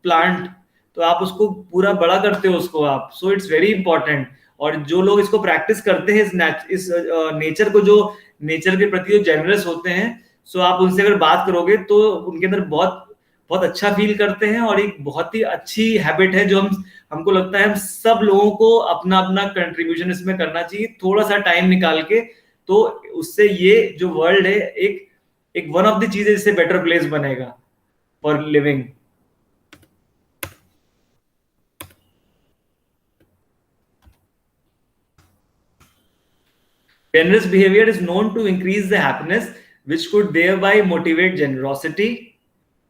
plant. तो आप उसको पूरा बड़ा करते हो उसको आप। सो इट्स वेरी इंपॉर्टेंट। और जो लोग इसको प्रैक्टिस करते हैं, इस नेचर को, जो नेचर के प्रति जो जेनरस होते हैं, सो आप उनसे अगर बात करोगे तो उनके अंदर बहुत बहुत अच्छा फील करते हैं। और एक बहुत ही अच्छी हैबिट है जो हमको लगता है हम सब लोगों को अपना अपना कंट्रीब्यूशन इसमें करना चाहिए, थोड़ा सा टाइम निकाल के। तो उससे ये जो वर्ल्ड है एक एक वन ऑफ द चीजें जिससे बेटर प्लेस बनेगा for living. Generous behavior is known to increase the happiness, which could thereby motivate generosity.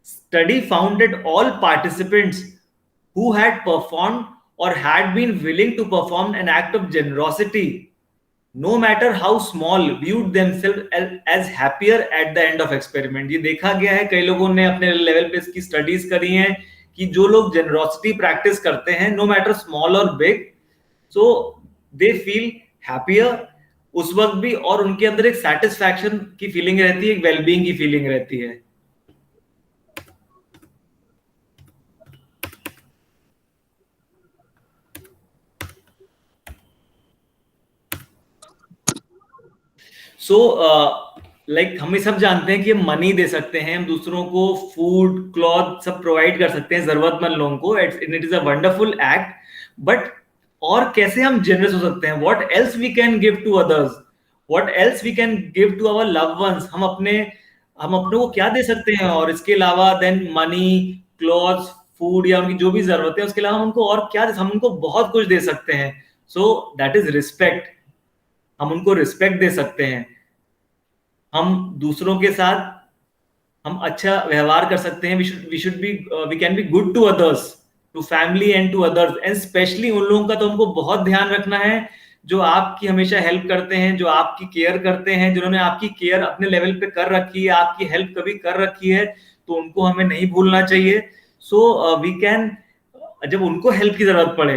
Study found that all participants who had performed or had been willing to perform an act of generosity, no matter how small, viewed themselves as happier at the end of experiment. ये देखा गया है, कई लोगों ने अपने level पे इसकी स्टडीज करी हैं कि जो लोग जेनरोसिटी प्रैक्टिस करते हैं, नो मैटर स्मॉल और big, so they feel happier उस वक्त भी, और उनके अंदर एक सेटिस्फैक्शन की फीलिंग रहती है, एक वेलबींग की फीलिंग रहती है। सो लाइक हम सब जानते हैं कि हम मनी दे सकते हैं, हम दूसरों को फूड, क्लॉथ सब प्रोवाइड कर सकते हैं जरूरतमंद लोगों को, it is a wonderful act. But और कैसे हम जनरस हो सकते हैं? What else we can give to others, what else we can give to our loved ones? हम अपने को क्या दे सकते हैं? और इसके अलावा देन मनी, क्लॉथ्स, फूड या उनकी जो भी जरूरत है, उसके अलावा हम उनको और क्या, हम उनको बहुत कुछ दे सकते हैं। So that is respect. हम उनको रिस्पेक्ट दे सकते हैं, हम दूसरों के साथ हम अच्छा व्यवहार कर सकते हैं। We can be good to others, to family and to others, and specially उन लोगों का तो हमको बहुत ध्यान रखना है जो आपकी हमेशा हेल्प करते हैं, जो आपकी केयर करते हैं, जिन्होंने आपकी केयर अपने लेवल पे कर रखी है, आपकी हेल्प कभी कर रखी है, तो उनको हमें नहीं भूलना चाहिए। सो वी कैन, जब उनको हेल्प की जरूरत पड़े,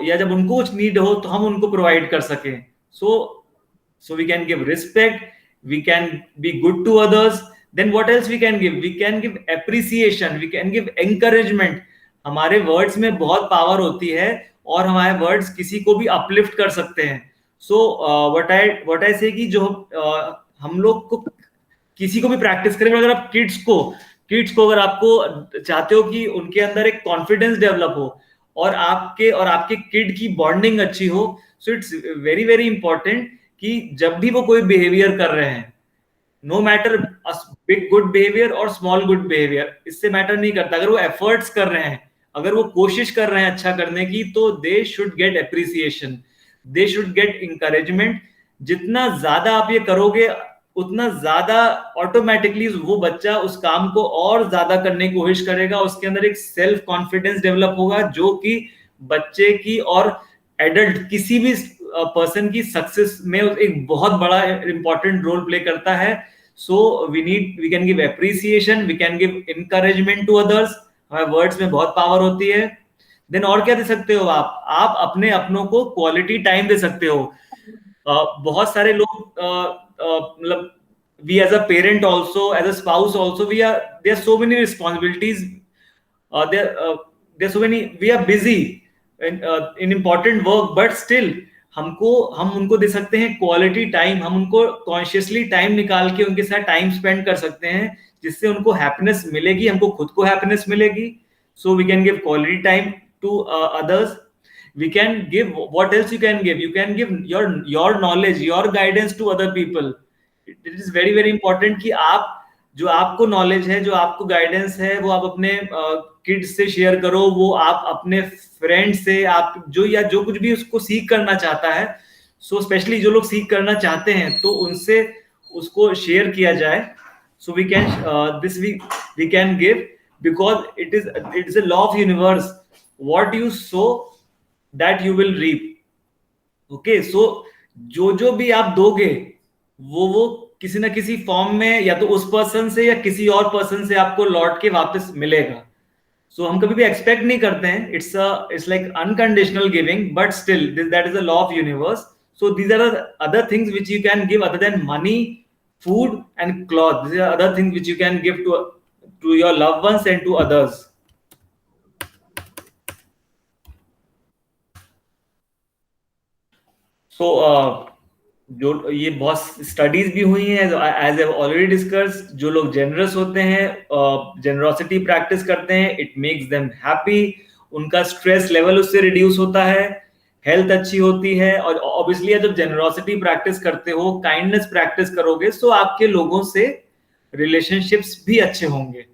या जब उनको कुछ नीड हो तो हम उनको प्रोवाइड कर सकें। So we can give respect, we can be good to others, Then what else we can give? We can give appreciation, we can give encouragement. हमारे वर्ड्स में बहुत पावर होती है और हमारे वर्ड्स किसी को भी अपलिफ्ट कर सकते हैं. सो व्हाट आई से कि जो हम लोग को किसी को भी प्रैक्टिस करें, अगर आप किड्स को अगर आपको चाहते हो कि उनके अंदर एक कॉन्फिडेंस डेवलप हो और आपके किड की बॉन्डिंग अच्छी हो, so it's very very important कि जब भी वो कोई बिहेवियर कर रहे हैं, no matter big good behaviour और स्मॉल गुड बिहेवियर, इससे मैटर नहीं करता. अगर वो एफर्ट्स कर रहे हैं, अगर वो कोशिश कर रहे हैं अच्छा करने की, तो they should get appreciation, they should get encouragement. जितना ज्यादा आप ये करोगे उतना ज्यादा ऑटोमेटिकली वो बच्चा उस काम को और ज्यादा करने की कोशिश करेगा. उसके अंदर एक सेल्फ कॉन्फिडेंस डेवलप होगा जो कि बच्चे की और एडल्ट किसी भी पर्सन की सक्सेस में एक बहुत बड़ा इंपॉर्टेंट रोल प्ले करता है. So we can give appreciation, we can give encouragement to others. हमारे वर्ड्स में बहुत पावर होती है. देन और क्या दे सकते हो आप अपने अपनों को क्वालिटी टाइम दे सकते हो. बहुत सारे लोग मतलब we as a parent also, as a spouse also, there are so many responsibilities, there are so many, we are busy in important work, but still हम उनको दे सकते हैं क्वालिटी टाइम. हम उनको कॉन्शियसली टाइम निकाल के उनके साथ टाइम स्पेंड कर सकते हैं, जिससे उनको हैप्पीनेस मिलेगी, हमको खुद को हैप्पीनेस मिलेगी. So we can give quality time to others. We can give, what else you can give? You can give your knowledge, your guidance to other people. It is very very important कि आप जो आपको knowledge है, जो आपको guidance है, वो आप अपने किड्स से शेयर करो, वो आप अपने फ्रेंड से, आप जो कुछ भी उसको सीख करना चाहता है, सो स्पेशली जो लोग सीख करना चाहते हैं तो उनसे उसको शेयर किया जाए. So we can we can give, because it is a law of universe. What you sow that you will reap. Okay, so जो भी आप दोगे वो किसी ना किसी फॉर्म में या तो उस पर्सन से या किसी और पर्सन से आपको लौट के वापस मिलेगा. सो हम कभी भी एक्सपेक्ट नहीं करते हैं, it's like unconditional giving, but still that is a law of universe. So these are other things which you can give other than money, food and cloth. These are other things which you can give to your loved ones and to others. So जो ये बहुत studies भी हुई हैं, as I already discuss, जो लोग generous होते हैं, जेनरोसिटी प्रैक्टिस करते हैं, इट मेक्स देम हैप्पी. उनका स्ट्रेस लेवल उससे रिड्यूस होता है, हेल्थ अच्छी होती है. और ऑब्वियसली जब जेनरोसिटी प्रैक्टिस करते हो, काइंडनेस प्रैक्टिस करोगे, सो आपके लोगों से रिलेशनशिप्स भी अच्छे होंगे.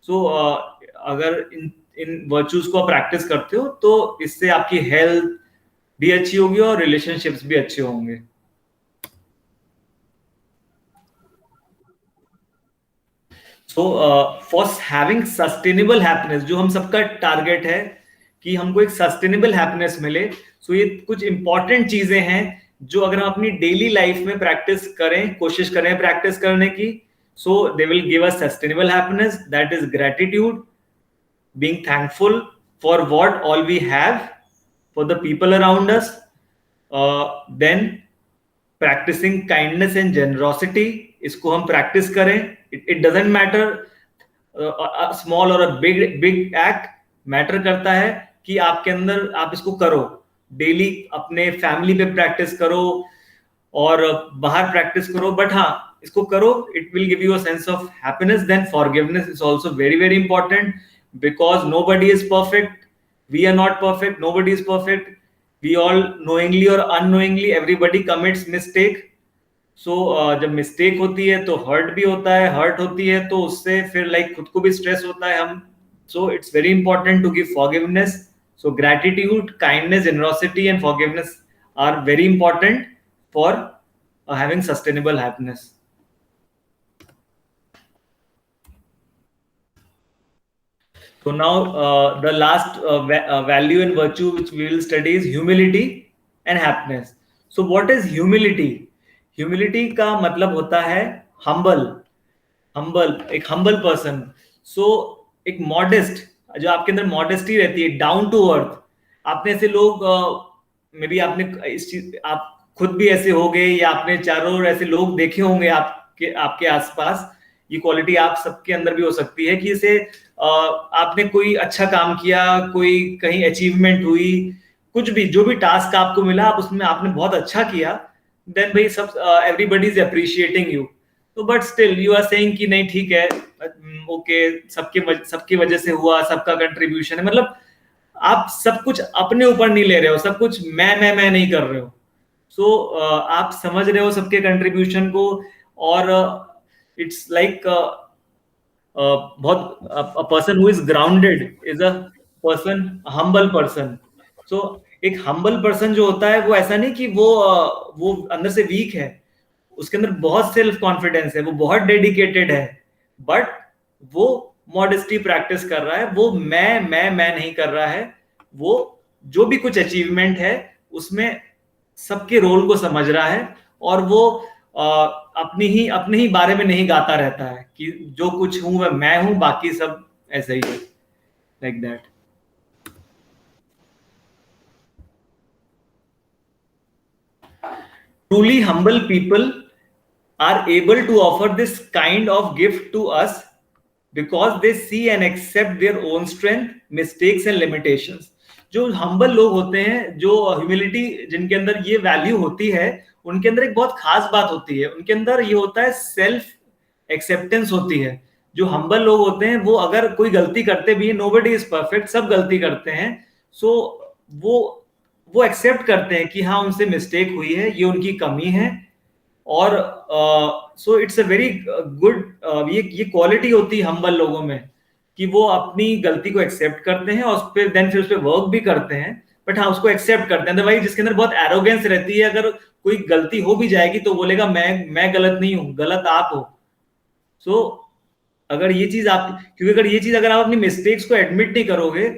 सो अगर इन वर्च्यूज को प्रैक्टिस करते हो तो इससे आपकी हेल्थ भी अच्छी होगी और रिलेशनशिप्स भी अच्छे होंगे. So for having sustainable happiness, जो हम सबका टारगेट है कि हमको एक सस्टेनेबल हैप्पीनेस मिले, सो ये कुछ इंपॉर्टेंट चीजें हैं जो अगर हम अपनी डेली लाइफ में प्रैक्टिस करें, कोशिश करें प्रैक्टिस करने की, so they will give us sustainable happiness. That is gratitude, being thankful for what all we have, for the people around us, then practicing kindness and generosity. इसको हम practice करें. It doesn't matter a small or a big act, matter करता है कि आपके अंदर आप इसको करो. डेली अपने फैमिली पे प्रैक्टिस करो और बाहर प्रैक्टिस करो, बट हाँ इसको करो. It will give you a sense of happiness. Then forgiveness is also very very important, because nobody is perfect, we are not perfect, nobody is perfect, we all knowingly or unknowingly everybody commits mistake. So जब mistake होती है तो hurt भी होता है, hurt होती है तो उससे फिर like खुद को भी stress होता है हम. So it's very important to give forgiveness. So gratitude, kindness, generosity and forgiveness are very important for having sustainable happiness. So now the last value and virtue which we will study is humility and happiness. So what is humility? Humility का मतलब होता है humble, एक humble person. So एक modest, जो आपके अंदर modesty रहती है, down to earth. आपने ऐसे लोग maybe आपने इस चीज, आप खुद भी ऐसे हो गए या आपने चारों ओर ऐसे लोग देखे होंगे आपके आसपास ये क्वालिटी आप सबके अंदर भी हो सकती है कि इसे आपने कोई अच्छा काम किया, कोई कहीं अचीवमेंट हुई, कुछ भी, जो भी टास्क आपको मिला, आप उसमें आपने बहुत अच्छा किया, देन भाई सब एवरीबॉडी इज अप्रिशिएटिंग यू। तो but still you are saying कि नहीं ठीक है, ओके, सबकी वजह से हुआ, सबका कंट्रीब्यूशन है, मतलब आप सब कुछ अपने ऊपर नहीं ले रहे हो, सब कुछ मैं नहीं कर रहे हो। सो आप समझ रहे हो सबके कंट्रीब्यूशन को, और इट्स लाइक बहुत a person who is grounded is a person, humble person. So एक humble person जो होता है वो ऐसा नहीं कि वो अंदर से वीक है, उसके अंदर बहुत सेल्फ कॉन्फिडेंस है, वो बहुत डेडिकेटेड है, बट वो मॉडेस्टी प्रैक्टिस कर रहा है, वो मैं नहीं कर रहा है, वो जो भी कुछ अचीवमेंट है उसमें सबके रोल को समझ रहा है, और वो अपने ही बारे में नहीं गाता रहता है कि जो कुछ हूं मैं हूं, बाकी सब ऐसे ही है, like that. Truly humble people are able to offer this kind of gift to us because they see and accept their own strength, mistakes and limitations. जो हम्बल लोग होते हैं, जो ह्यूमिलिटी जिनके अंदर ये वैल्यू होती है, उनके अंदर एक बहुत खास बात होती है, उनके अंदर ये होता है सेल्फ एक्सेप्टेंस होती है। जो हम्बल लोग होते हैं वो अगर कोई गलती करते भी, नोबडी इज परफेक्ट, सब गलती करते हैं, सो वो एक्सेप्ट करते हैं कि हाँ उनसे मिस्टेक हुई है, ये उनकी कमी है, और so it's a very good, ये क्वालिटी होती है हम्बल लोगों में कि वो अपनी गलती को एक्सेप्ट करते हैं और फिर उस पर वर्क भी करते हैं, बट हाँ उसको एक्सेप्ट करते हैं। अदरवाइज जिसके अंदर बहुत एरोगेंस रहती है, अगर कोई गलती हो भी जाएगी तो बोलेगा मैं गलत नहीं हूं, गलत आप हो। सो अगर ये चीज आप, क्योंकि अगर आप अपनी मिस्टेक्स को एडमिट नहीं करोगे,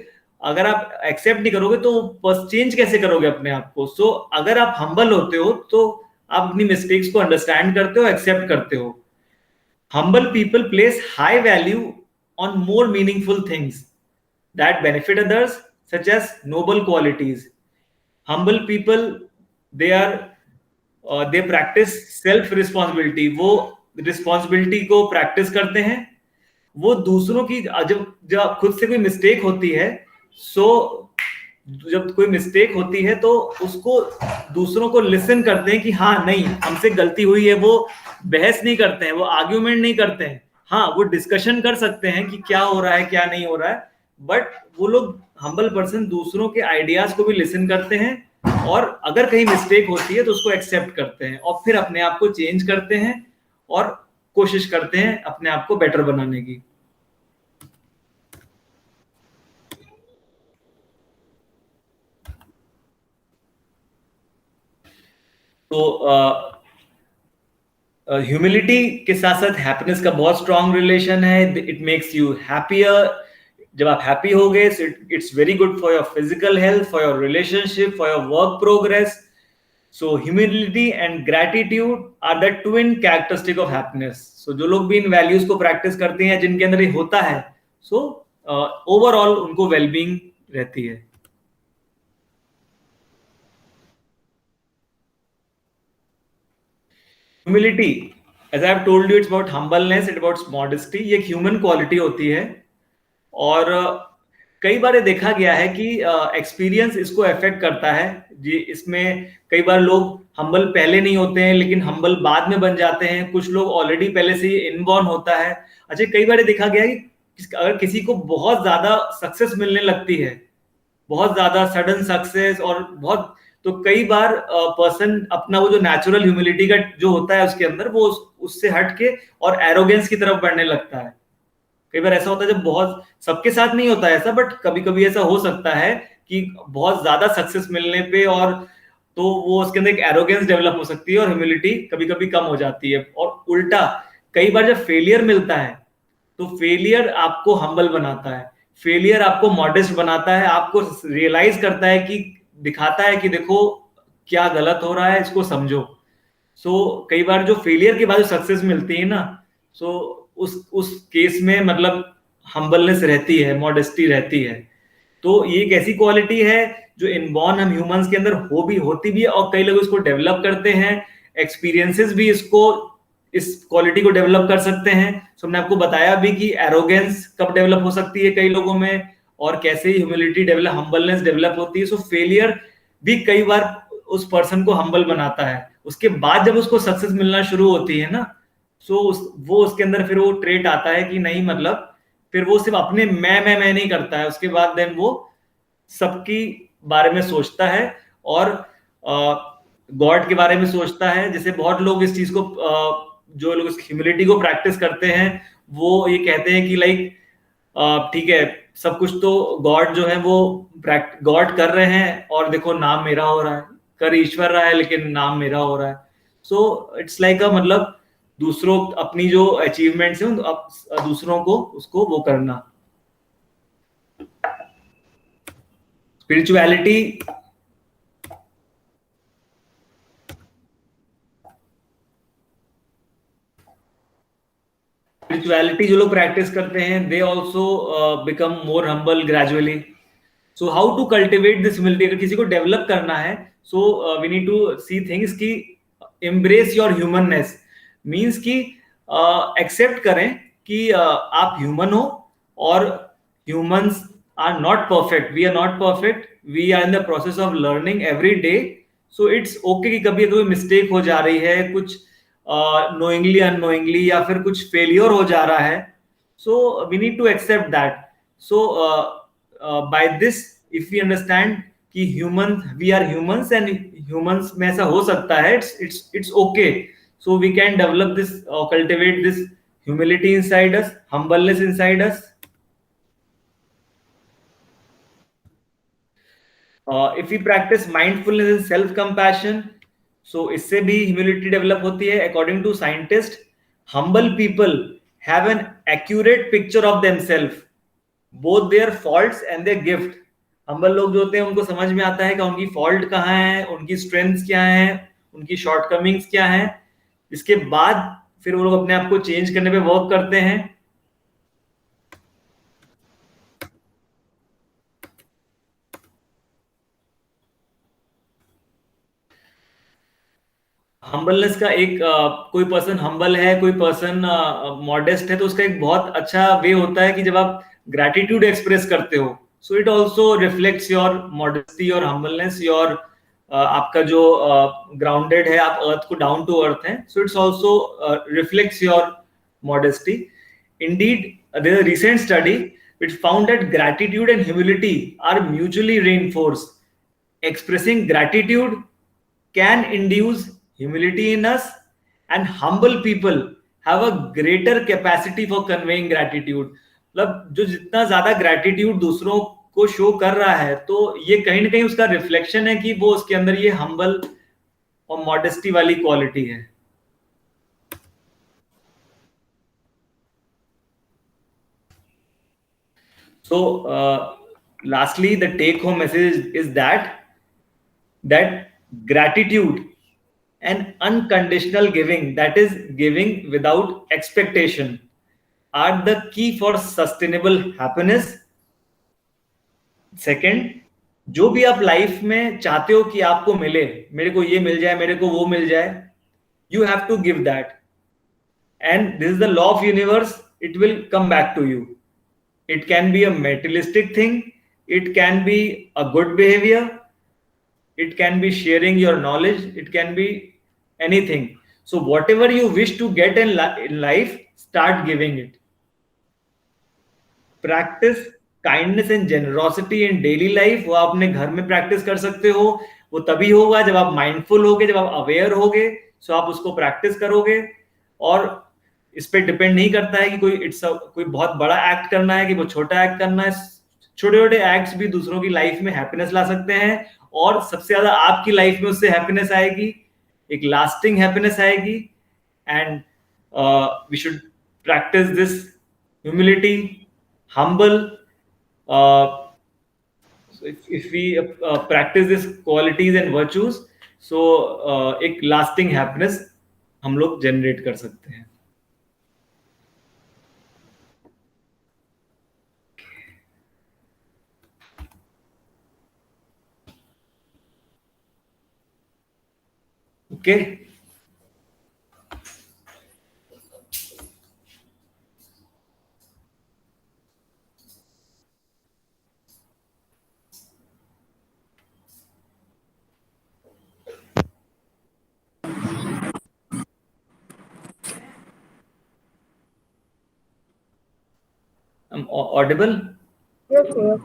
अगर आप एक्सेप्ट नहीं करोगे, तो चेंज कैसे करोगे अपने आप को? सो अगर आप हम्बल होते हो तो आप अपनी मिस्टेक्स को अंडरस्टैंड करते हो, एक्सेप्ट करते हो। Humble people place high value on more meaningful things that benefit others, such as noble qualities. Humble people, they practice self responsibility. वो रिस्पॉन्सिबिलिटी को प्रैक्टिस करते हैं, वो दूसरों की जब खुद से कोई मिस्टेक होती है, जब कोई मिस्टेक होती है तो उसको दूसरों को लिसन करते हैं कि हाँ नहीं हमसे गलती हुई है। वो बहस नहीं करते हैं, वो आर्ग्यूमेंट नहीं करते हैं, हाँ वो डिस्कशन कर सकते हैं कि क्या हो रहा है क्या नहीं हो रहा है, बट वो लोग हम्बल पर्सन दूसरों के आइडियाज को भी लिसन करते हैं, और अगर कहीं मिस्टेक होती है तो उसको एक्सेप्ट करते हैं और फिर अपने आप को चेंज करते हैं और कोशिश करते हैं अपने आप को बेटर बनाने की। तो ह्यूमिलिटी के साथ साथ हैप्पीनेस का बहुत स्ट्रॉन्ग रिलेशन है। It makes you happier. जब आप हैप्पी हो गए, it's very good for your physical health, for your relationship, for your work progress. So humility and gratitude are the twin characteristic of happiness. So जो लोग भी इन values को practice करते हैं, जिनके अंदर ये होता है, सो ओवरऑल उनको वेलबींग रहती है। Humility, as I have told you, it's about humbleness, it's about modesty। ये एक ह्यूमन क्वालिटी होती है, और कई बार देखा गया है कि एक्सपीरियंस इसको अफेक्ट करता है जी। इसमें कई बार लोग हम्बल पहले नहीं होते हैं, लेकिन हम्बल बाद में बन जाते हैं। कुछ लोग ऑलरेडी पहले से ही इनबॉर्न होता है। अच्छा, कई बार देखा गया है कि अगर किसी को बहुत ज्यादा सक्सेस मिलने लगती है, बहुत ज्यादा सडन सक्सेस, और बहुत, तो कई बार पर्सन अपना वो जो नेचुरल ह्यूमिलिटी का जो होता है उसके अंदर, वो उससे हट के और एरोगेंस की तरफ बढ़ने लगता है। कई बार ऐसा होता है, जब बहुत, सबके साथ नहीं होता है ऐसा, बट कभी कभी ऐसा हो सकता है कि बहुत ज्यादा सक्सेस मिलने पे, और तो वो उसके अंदर एक एरोगेंस डेवलप हो सकती है और ह्यूमिलिटी कभी कभी कम हो जाती है। और उल्टा, कई बार जब फेलियर मिलता है तो फेलियर आपको हम्बल बनाता है, फेलियर आपको मॉडेस्ट बनाता है, आपको रियलाइज करता है कि, दिखाता है कि देखो क्या गलत हो रहा है, इसको समझो। सो कई बार जो फेलियर के बाद जो सक्सेस मिलती है ना, सो उस केस में मतलब हम्बलनेस रहती है, मॉडेस्टी रहती है। तो ये एक ऐसी क्वालिटी है जो इनबॉर्न हम ह्यूमंस के अंदर होती भी है, और कई लोग इसको डेवलप करते हैं। एक्सपीरियंसेस भी इस क्वालिटी को डेवलप कर सकते हैं। सो हमने आपको बताया भी कि एरोगेंस कब डेवलप हो सकती है कई लोगों में, और कैसे ह्यूमिलिटी डेवलप, हम्बलनेस डेवलप होती है। सो फेलियर भी कई बार उस पर्सन को हम्बल बनाता है। उसके बाद जब उसको सक्सेस मिलना शुरू होती है ना, सो वो उसके अंदर फिर वो ट्रेट आता है कि नहीं, मतलब फिर वो सिर्फ अपने मैं नहीं करता है, उसके बाद देन वो सबकी बारे में सोचता है और गॉड के बारे में सोचता है। जैसे बहुत लोग इस चीज को जो लोग इस ह्यूमिलिटी को प्रैक्टिस करते हैं वो ये कहते हैं कि लाइक ठीक है, सब कुछ तो गॉड जो है वो गॉड कर रहे हैं और देखो नाम मेरा हो रहा है, कर ईश्वर रहा है लेकिन नाम मेरा हो रहा है। सो इट्स लाइक अ, मतलब दूसरों अपनी जो अचीवमेंट्स है दूसरों को उसको वो करना। स्पिरिचुअलिटी स्पिरिचुअलिटी जो लोग प्रैक्टिस करते हैं they also become more humble gradually. So how to cultivate this humility, अगर किसी को डेवलप करना है, so we need to see things की एम्ब्रेस योर ह्यूमननेस, मीन्स कि एक्सेप्ट करें कि आप ह्यूमन हो और humans are not perfect, we are not perfect, we are in the process of learning every day. So it's okay कि कभी कोई मिस्टेक हो जा रही है, कुछ नोइंगली अननोइंगली या फिर कुछ फेलियर हो जा रहा है। So we need to accept that. So by this if we understand कि human, we are humans and humans में ऐसा हो सकता है, it's okay. So we can develop this, cultivate this humility inside us, humbleness inside us. If we practice mindfulness and self compassion, so इससे भी humility develop होती है। According to scientists, humble people have an accurate picture of themselves, both their faults and their gift. humble लोग जो होते हैं उनको समझ में आता है कि उनकी fault कहाँ है, उनकी strengths क्या है, उनकी shortcomings क्या है। इसके बाद फिर वो लोग अपने आप को चेंज करने पे वर्क करते हैं। हम्बलनेस का एक कोई पर्सन हम्बल है, कोई पर्सन मॉडेस्ट है, तो उसका एक बहुत अच्छा वे होता है कि जब आप ग्रैटिट्यूड एक्सप्रेस करते हो, so it also reflects your modesty और हम्बलनेस, योर आपका जो ग्राउंडेड है, आप अर्थ को डाउन टू अर्थ है, so it's also reflects your modesty. Indeed there is a recent study which found that gratitude and humility are mutually reinforced. Expressing gratitude can induce humility in us, and humble people have a greater capacity for conveying gratitude. मतलब जो जितना ज्यादा gratitude दूसरों को show कर रहा है, तो ये कहीं ना कहीं उसका रिफ्लेक्शन है कि वो उसके अंदर ये हम्बल और मॉडेस्टी वाली क्वालिटी है। So lastly, the take home message is that gratitude and unconditional giving, that is giving without expectation, are the key for sustainable happiness. Second, जो भी आप लाइफ में चाहते हो कि आपको मिले, मेरे को ये मिल जाए, मेरे को वो मिल जाए, you have to give that, and this is the law of universe, it will come back to you. It can be a materialistic thing, it can be a good behavior, it can be sharing your knowledge, it can be anything. So whatever you wish to get in life, start giving it. Practice kindness and generosity in daily life, वो आप अपने घर में practice कर सकते हो। वो तभी होगा जब आप माइंडफुल होगे, जब आप अवेयर होगे, सो आप उसको प्रैक्टिस करोगे। और इस पे डिपेंड नहीं करता है कि कोई बहुत बड़ा एक्ट करना है कि वो छोटा एक्ट करना है। छोटे छोटे एक्ट्स भी दूसरों की लाइफ में हैप्पीनेस ला सकते हैं, और सबसे ज्यादा आपकी लाइफ में उससे हैप्पीनेस आएगी, एक लास्टिंग हैप्पीनेस आएगी। And we should practice this humility, humble. So if we practice these qualities and virtues, so एक lasting happiness हम लोग generate कर सकते हैं। Okay. ऑडिबल? Yes, yes.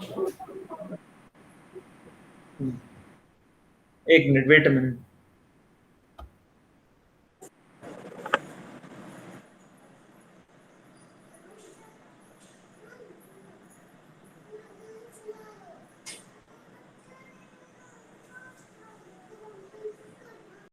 एक मिनट, वेट अ मिनट.